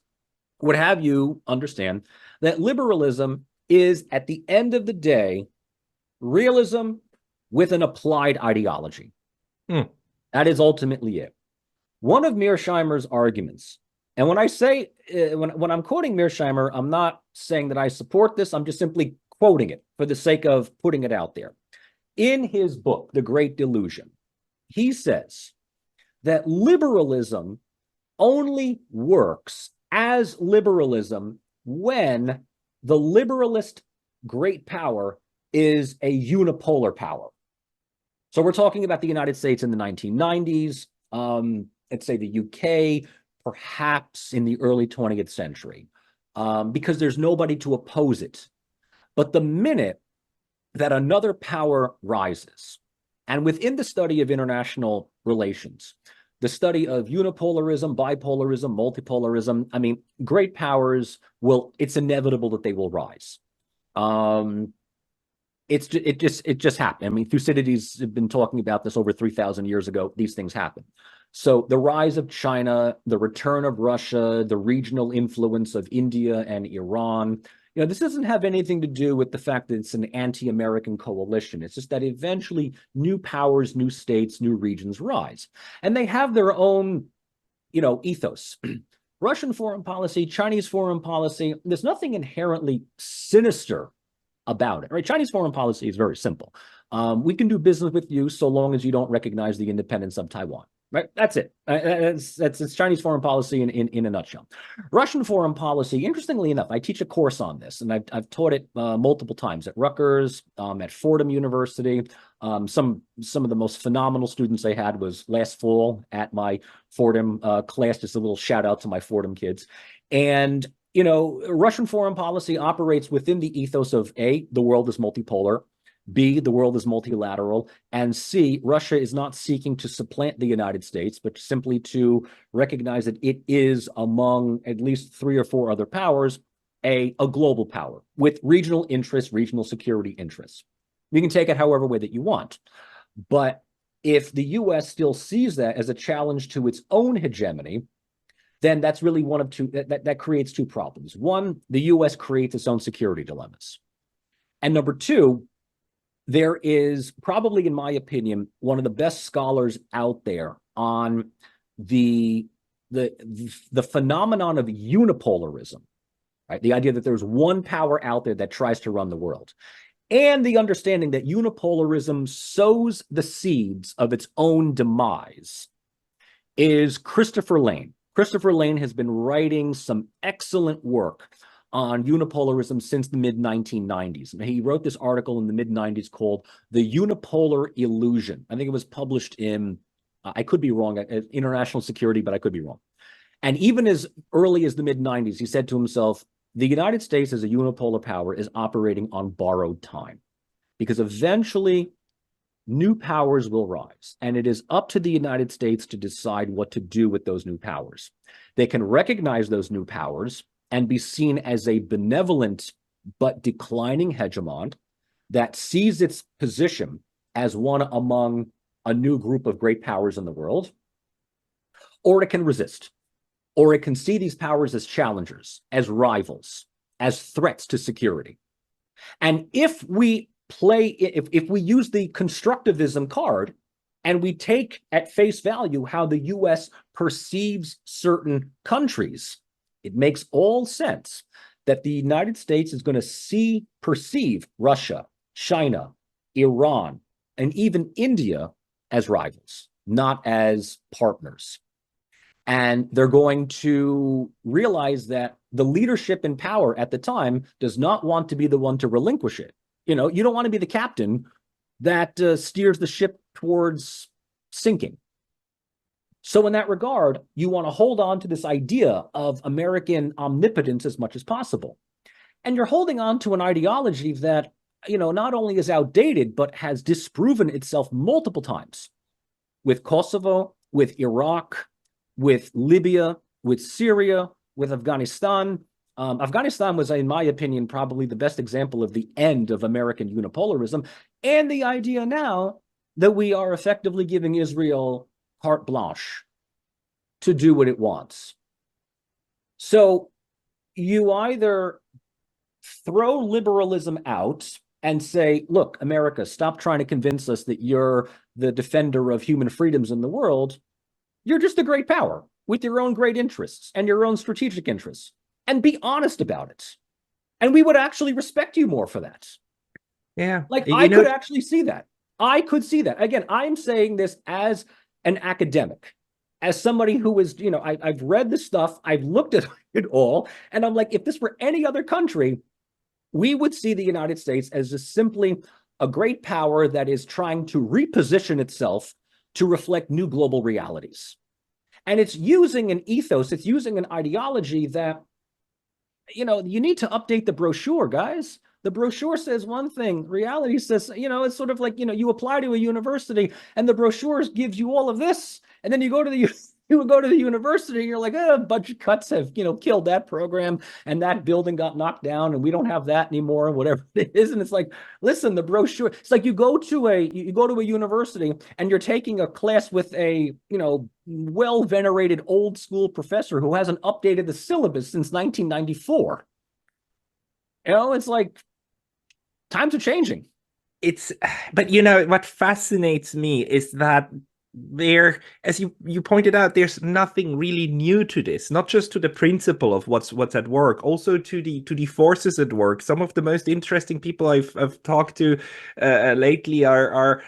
would have you understand that liberalism is, at the end of the day, realism with an applied ideology. That is ultimately it. One of Mearsheimer's arguments, and when I say, when I'm quoting Mearsheimer, I'm not saying that I support this, I'm just simply quoting it for the sake of putting it out there. In his book, The Great Delusion, he says that liberalism only works as liberalism when the liberalist great power is a unipolar power. So we're talking about the United States in the 1990s, let's say the UK, perhaps in the early 20th century, because there's nobody to oppose it. But the minute that another power rises, and within the study of international relations, the study of unipolarism, bipolarism, multipolarism, I mean, great powers it's inevitable that they will rise. It just happened. I mean, Thucydides had been talking about this over 3,000 years ago. These things happen. So the rise of China, the return of Russia, the regional influence of India and Iran, this doesn't have anything to do with the fact that it's an anti-American coalition. It's just that eventually new powers, new states, new regions rise. And they have their own, ethos. Russian foreign policy, Chinese foreign policy, there's nothing inherently sinister about it, right? Chinese foreign policy is very simple. We can do business with you so long as you don't recognize the independence of Taiwan. Right, that's it. That's Chinese foreign policy in a nutshell. Russian foreign policy, interestingly enough, I teach a course on this, and I've taught it multiple times at Rutgers, at Fordham University. Some of the most phenomenal students I had was last fall at my Fordham class. Just a little shout out to my Fordham kids. And Russian foreign policy operates within the ethos of A, the world is multipolar. B, the world is multilateral, and C, Russia is not seeking to supplant the United States, but simply to recognize that it is among at least 3 or 4 other powers, a global power with regional interests, regional security interests. You can take it however way that you want. But if the US still sees that as a challenge to its own hegemony, then that's really one of two, that creates 2 problems. One, the US creates its own security dilemmas. And number 2, there is probably, in my opinion, one of the best scholars out there on the phenomenon of unipolarism, right? The idea that there's one power out there that tries to run the world, and the understanding that unipolarism sows the seeds of its own demise is Christopher Lane. Christopher Lane has been writing some excellent work on unipolarism since the mid-1990s. And he wrote this article in the mid-90s called The Unipolar Illusion. I think it was published in, I could be wrong, International Security, but I could be wrong. And even as early as the mid-90s, he said to himself, the United States as a unipolar power is operating on borrowed time, because eventually new powers will rise, and it is up to the United States to decide what to do with those new powers. They can recognize those new powers and be seen as a benevolent but declining hegemon that sees its position as one among a new group of great powers in the world, or it can resist, or it can see these powers as challengers, as rivals, as threats to security. And if we use the constructivism card and we take at face value how the US perceives certain countries, it makes all sense that the United States is going to perceive Russia, China, Iran, and even India as rivals, not as partners. And they're going to realize that the leadership in power at the time does not want to be the one to relinquish it. You don't want to be the captain that steers the ship towards sinking. So in that regard, you want to hold on to this idea of American omnipotence as much as possible. And you're holding on to an ideology that, not only is outdated, but has disproven itself multiple times with Kosovo, with Iraq, with Libya, with Syria, with Afghanistan. Afghanistan was, in my opinion, probably the best example of the end of American unipolarism, and the idea now that we are effectively giving Israel carte blanche to do what it wants. So you either throw liberalism out and say, look, America, stop trying to convince us that you're the defender of human freedoms in the world. You're just a great power with your own great interests and your own strategic interests, and be honest about it. And we would actually respect you more for that. Yeah. Like, I could actually see that. I could see that. Again, I'm saying this as an academic, as somebody who is, I've read the stuff, I've looked at it all, and I'm like, if this were any other country, we would see the United States as just simply a great power that is trying to reposition itself to reflect new global realities. And it's using an ethos, it's using an ideology that, you need to update the brochure, guys. The brochure says one thing, reality says, it's sort of like, you apply to a university and the brochure gives you all of this. And then you go to the You would go to the university and you're like, oh, a bunch of cuts have, killed that program and that building got knocked down and we don't have that anymore and whatever it is. And it's like, listen, the brochure, it's like you go to a university and you're taking a class with a, well-venerated old school professor who hasn't updated the syllabus since 1994. It's like times are changing. But what fascinates me is that as you pointed out, there's nothing really new to this, not just to the principle of what's at work, also to the forces at work. Some of the most interesting people I've talked to lately are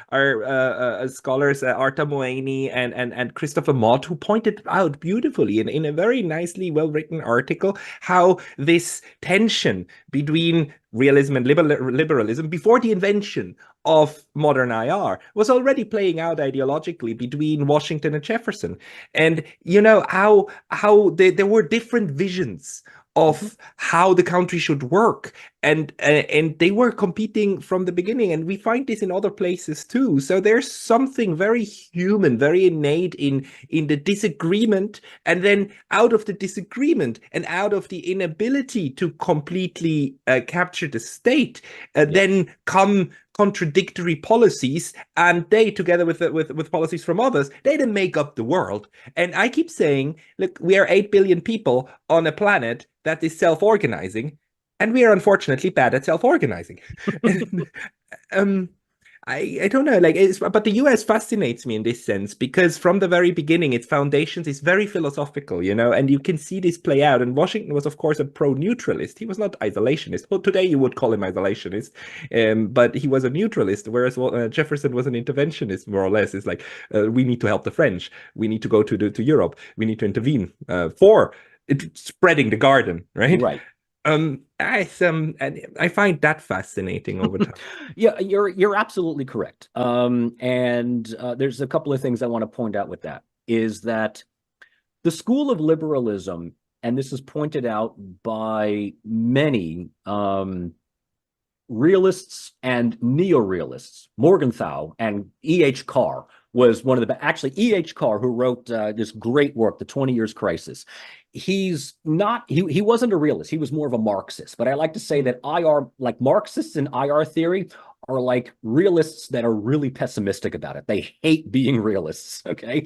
scholars Arta Moini and Christopher Mott, who pointed out beautifully in a very nicely well-written article how this tension between realism and liberalism before the invention of modern IR was already playing out ideologically between Washington and Jefferson. And how there were different visions of how the country should work, and they were competing from the beginning, and we find this in other places too. So there's something very human, very innate in the disagreement, and then out of the disagreement and out of the inability to completely capture the state, then come contradictory policies, and they, together with policies from others, they then make up the world. And I keep saying, look, we are 8 billion people on a planet that is self-organizing, and we are unfortunately bad at self-organizing. I don't know, but the US fascinates me in this sense, because from the very beginning, its foundations is very philosophical, and you can see this play out. And Washington was, of course, a pro-neutralist. He was not isolationist. Well, today you would call him isolationist, but he was a neutralist, whereas Jefferson was an interventionist, more or less. It's like, we need to help the French. We need to go to Europe. We need to intervene for spreading the garden, right? Right. And I find that fascinating over time. Yeah, you're absolutely correct. And there's a couple of things I want to point out with that, is that the school of liberalism, and this is pointed out by many realists and neorealists, Morgenthau and E.H. Carr was one of the, actually E.H. Carr, who wrote this great work, The 20 Years Crisis. He wasn't a realist. He was more of a Marxist. But I like to say that like Marxists in IR theory are like realists that are really pessimistic about it. They hate being realists. Okay.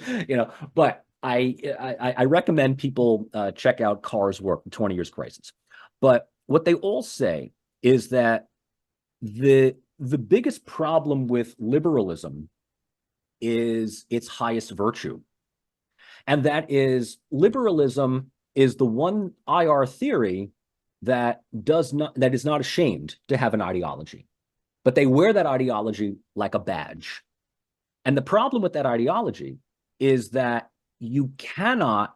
But I recommend people check out Carr's work, The 20 Years Crisis. But what they all say is that the biggest problem with liberalism is its highest virtue. And that is, liberalism is the one IR theory that is not ashamed to have an ideology, but they wear that ideology like a badge. And the problem with that ideology is that you cannot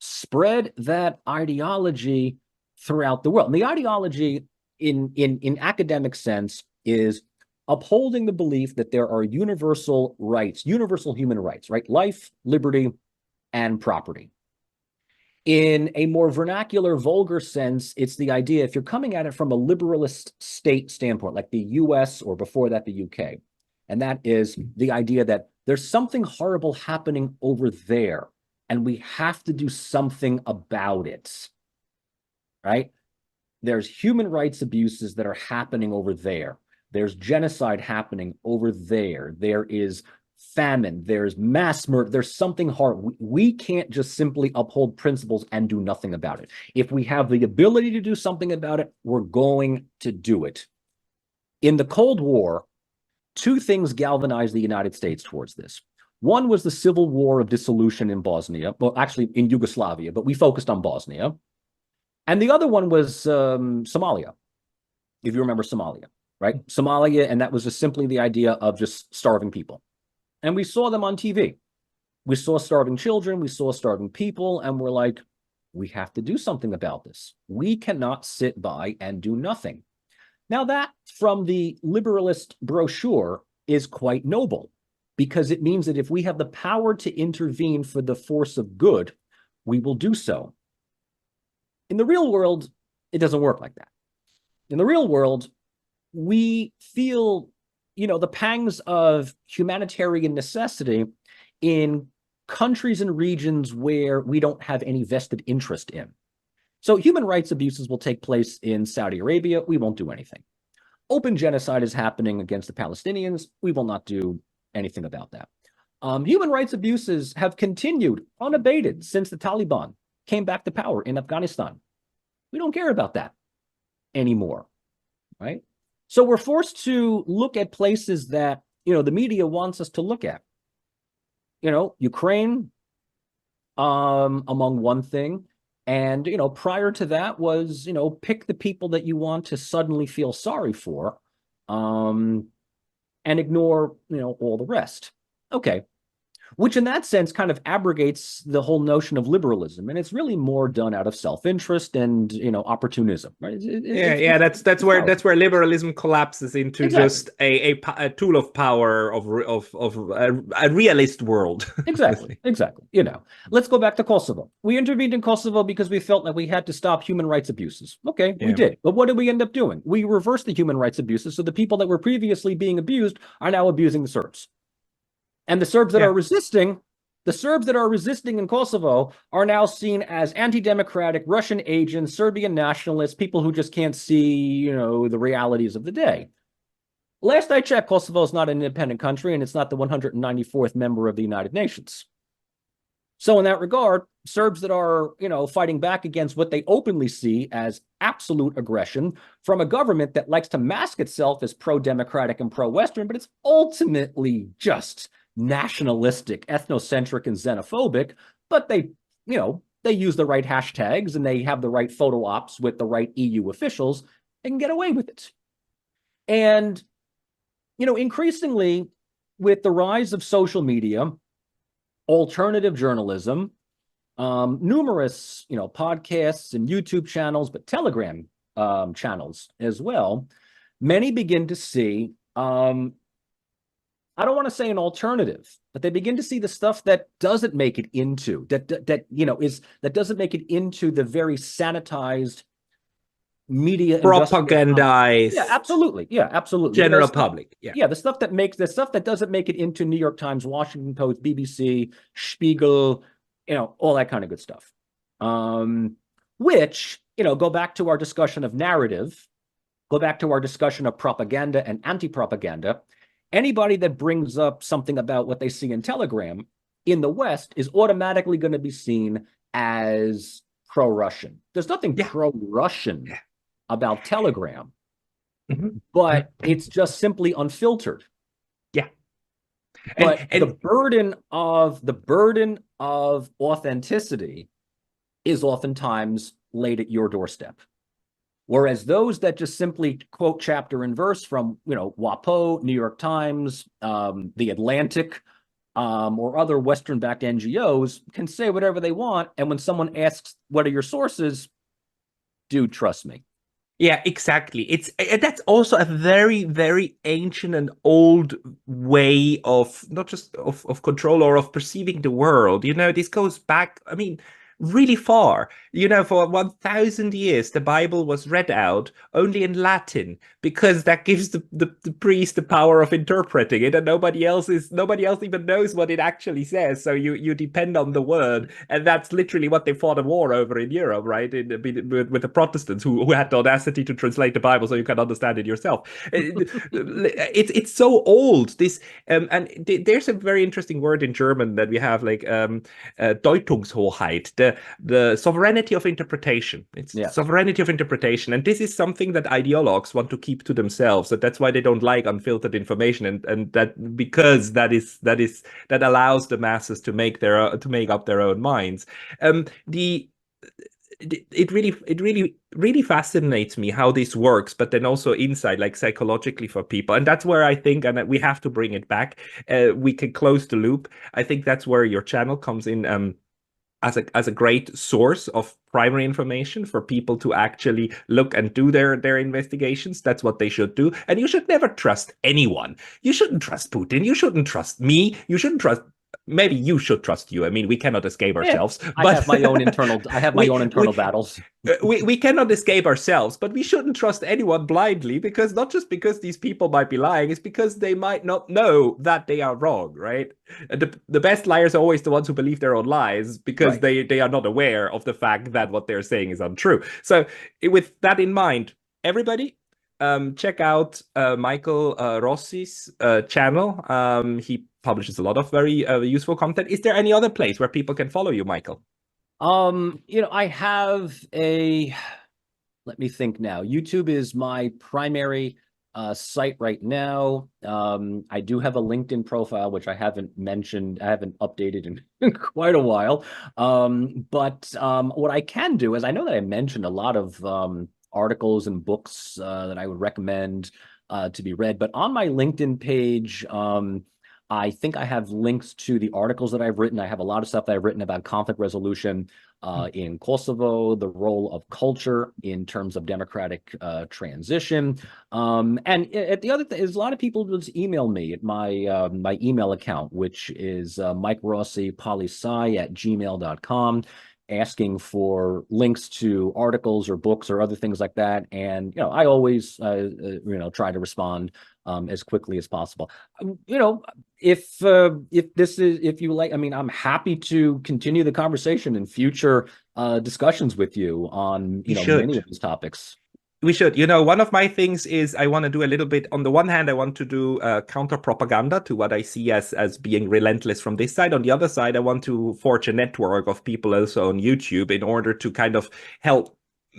spread that ideology throughout the world. And the ideology in academic sense is upholding the belief that there are universal rights, universal human rights, right? Life, liberty, and property. In a more vernacular, vulgar sense, it's the idea, if you're coming at it from a liberalist state standpoint, like the US or before that, the UK, and that is the idea that there's something horrible happening over there, and we have to do something about it, right? There's human rights abuses that are happening over there. There's genocide happening over there. There is famine. There's mass murder. There's something hard. We can't just simply uphold principles and do nothing about it. If we have the ability to do something about it, we're going to do it. In the Cold War, two things galvanized the United States towards this. One was the civil war of dissolution in Bosnia, well, actually in Yugoslavia, but we focused on Bosnia. And the other one was Somalia, if you remember Somalia, right? Somalia, and that was just simply the idea of just starving people. And we saw them on TV. We saw starving children, we saw starving people, and we're like, we have to do something about this. We cannot sit by and do nothing. Now that, from the liberalist brochure, is quite noble, because it means that if we have the power to intervene for the force of good, we will do so. In the real world, it doesn't work like that. In the real world, we feel, the pangs of humanitarian necessity in countries and regions where we don't have any vested interest in. So human rights abuses will take place in Saudi Arabia. We won't do anything. Open genocide is happening against the Palestinians. We will not do anything about that. Human rights abuses have continued unabated since the Taliban came back to power in Afghanistan. We don't care about that anymore, right? So we're forced to look at places that, the media wants us to look at. Ukraine, among one thing. And, prior to that was, pick the people that you want to suddenly feel sorry for, and ignore, all the rest. Okay. Which in that sense kind of abrogates the whole notion of liberalism. And it's really more done out of self-interest and, opportunism, right? That's where liberalism collapses into exactly. just a tool of power of a realist world. Exactly. Let's go back to Kosovo. We intervened in Kosovo because we felt that we had to stop human rights abuses. Okay, we did. But what did we end up doing? We reversed the human rights abuses. So the people that were previously being abused are now abusing the Serbs. And the Serbs that are resisting, in Kosovo are now seen as anti-democratic Russian agents, Serbian nationalists, people who just can't see, the realities of the day. Last I checked, Kosovo is not an independent country, and it's not the 194th member of the United Nations. So in that regard, Serbs that are, fighting back against what they openly see as absolute aggression from a government that likes to mask itself as pro-democratic and pro-Western, but it's ultimately just nationalistic, ethnocentric, and xenophobic, but they use the right hashtags and they have the right photo ops with the right EU officials and can get away with it. And, increasingly with the rise of social media, alternative journalism, numerous, podcasts and YouTube channels, but Telegram channels as well, many begin to see I don't want to say an alternative, but they begin to see the stuff that doesn't make it into that doesn't make it into the very sanitized media propagandized. Absolutely. General public. The stuff that doesn't make it into New York Times, Washington Post, BBC, Spiegel, all that kind of good stuff. Which, go back to our discussion of narrative, go back to our discussion of propaganda and anti-propaganda. Anybody that brings up something about what they see in Telegram in the West is automatically going to be seen as pro-Russian. There's nothing pro-Russian about Telegram, but it's just simply unfiltered. But the burden of authenticity is oftentimes laid at your doorstep. Whereas those that just simply quote chapter and verse from, WAPO, New York Times, The Atlantic, or other Western-backed NGOs can say whatever they want. And when someone asks, what are your sources? Dude, trust me. Yeah, exactly. That's also a very, very ancient and old way of not just of control or of perceiving the world. This goes back, really far. For 1,000 years, the Bible was read out only in Latin because that gives the priest the power of interpreting it, and nobody else even knows what it actually says. So you depend on the word, and that's literally what they fought a war over in Europe, right? With the Protestants who had the audacity to translate the Bible so you can understand it yourself. It's so old. And there's a very interesting word in German that we have, like Deutungshoheit. The sovereignty of interpretation. It's sovereignty of interpretation. And this is something that ideologues want to keep to themselves. So that's why they don't like unfiltered information. And that because that allows the masses to make up their own minds. It really fascinates me how this works, but then also inside, like psychologically for people. And that's where I think, and we have to bring it back, we can close the loop. I think that's where your channel comes in, as a great source of primary information for people to actually look and do their investigations. That's what they should do. And you should never trust anyone. You shouldn't trust Putin. You shouldn't trust me. You shouldn't trust maybe you should trust you. I mean, we cannot escape ourselves. I But have my own internal. I have my own internal battles. we cannot escape ourselves, but we shouldn't trust anyone blindly, because not just because these people might be lying, it's because they might not know that they are wrong, right? The best liars are always the ones who believe their own lies, because they are not aware of the fact that what they're saying is untrue. So with that in mind, everybody, check out Michael Rossi's channel. He publishes a lot of very useful content. Is there any other place where people can follow you, Michael? I have let me think now. YouTube is my primary site right now. I do have a LinkedIn profile, which I haven't mentioned. I haven't updated in quite a while. But what I can do is, I know that I mentioned a lot of articles and books that I would recommend to be read, but on my LinkedIn page, I think I have links to the articles that I've written. I have a lot of stuff that I've written about conflict resolution in Kosovo, the role of culture in terms of democratic transition. And the other thing is, a lot of people just email me at my my email account, which is Mike Rossi poli@gmail.com, asking for links to articles or books or other things like that. And, I always, try to respond as quickly as possible. If you like, I mean, I'm happy to continue the conversation in future discussions with you on, many of these topics. We should. One of my things is I want to do a little bit, on the one hand, I want to do counter propaganda to what I see as being relentless from this side. On the other side, I want to forge a network of people also on YouTube in order to kind of help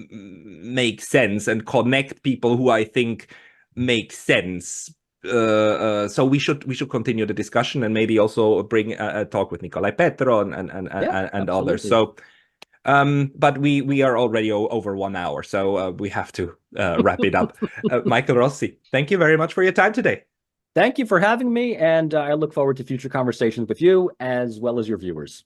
make sense and connect people who I think make sense. So we should continue the discussion, and maybe also bring a talk with Nikolai Petro and others. So but we are already over 1 hour, so we have to wrap it up. Michael Rossi, thank you very much for your time today. Thank you for having me, and I look forward to future conversations with you as well as your viewers.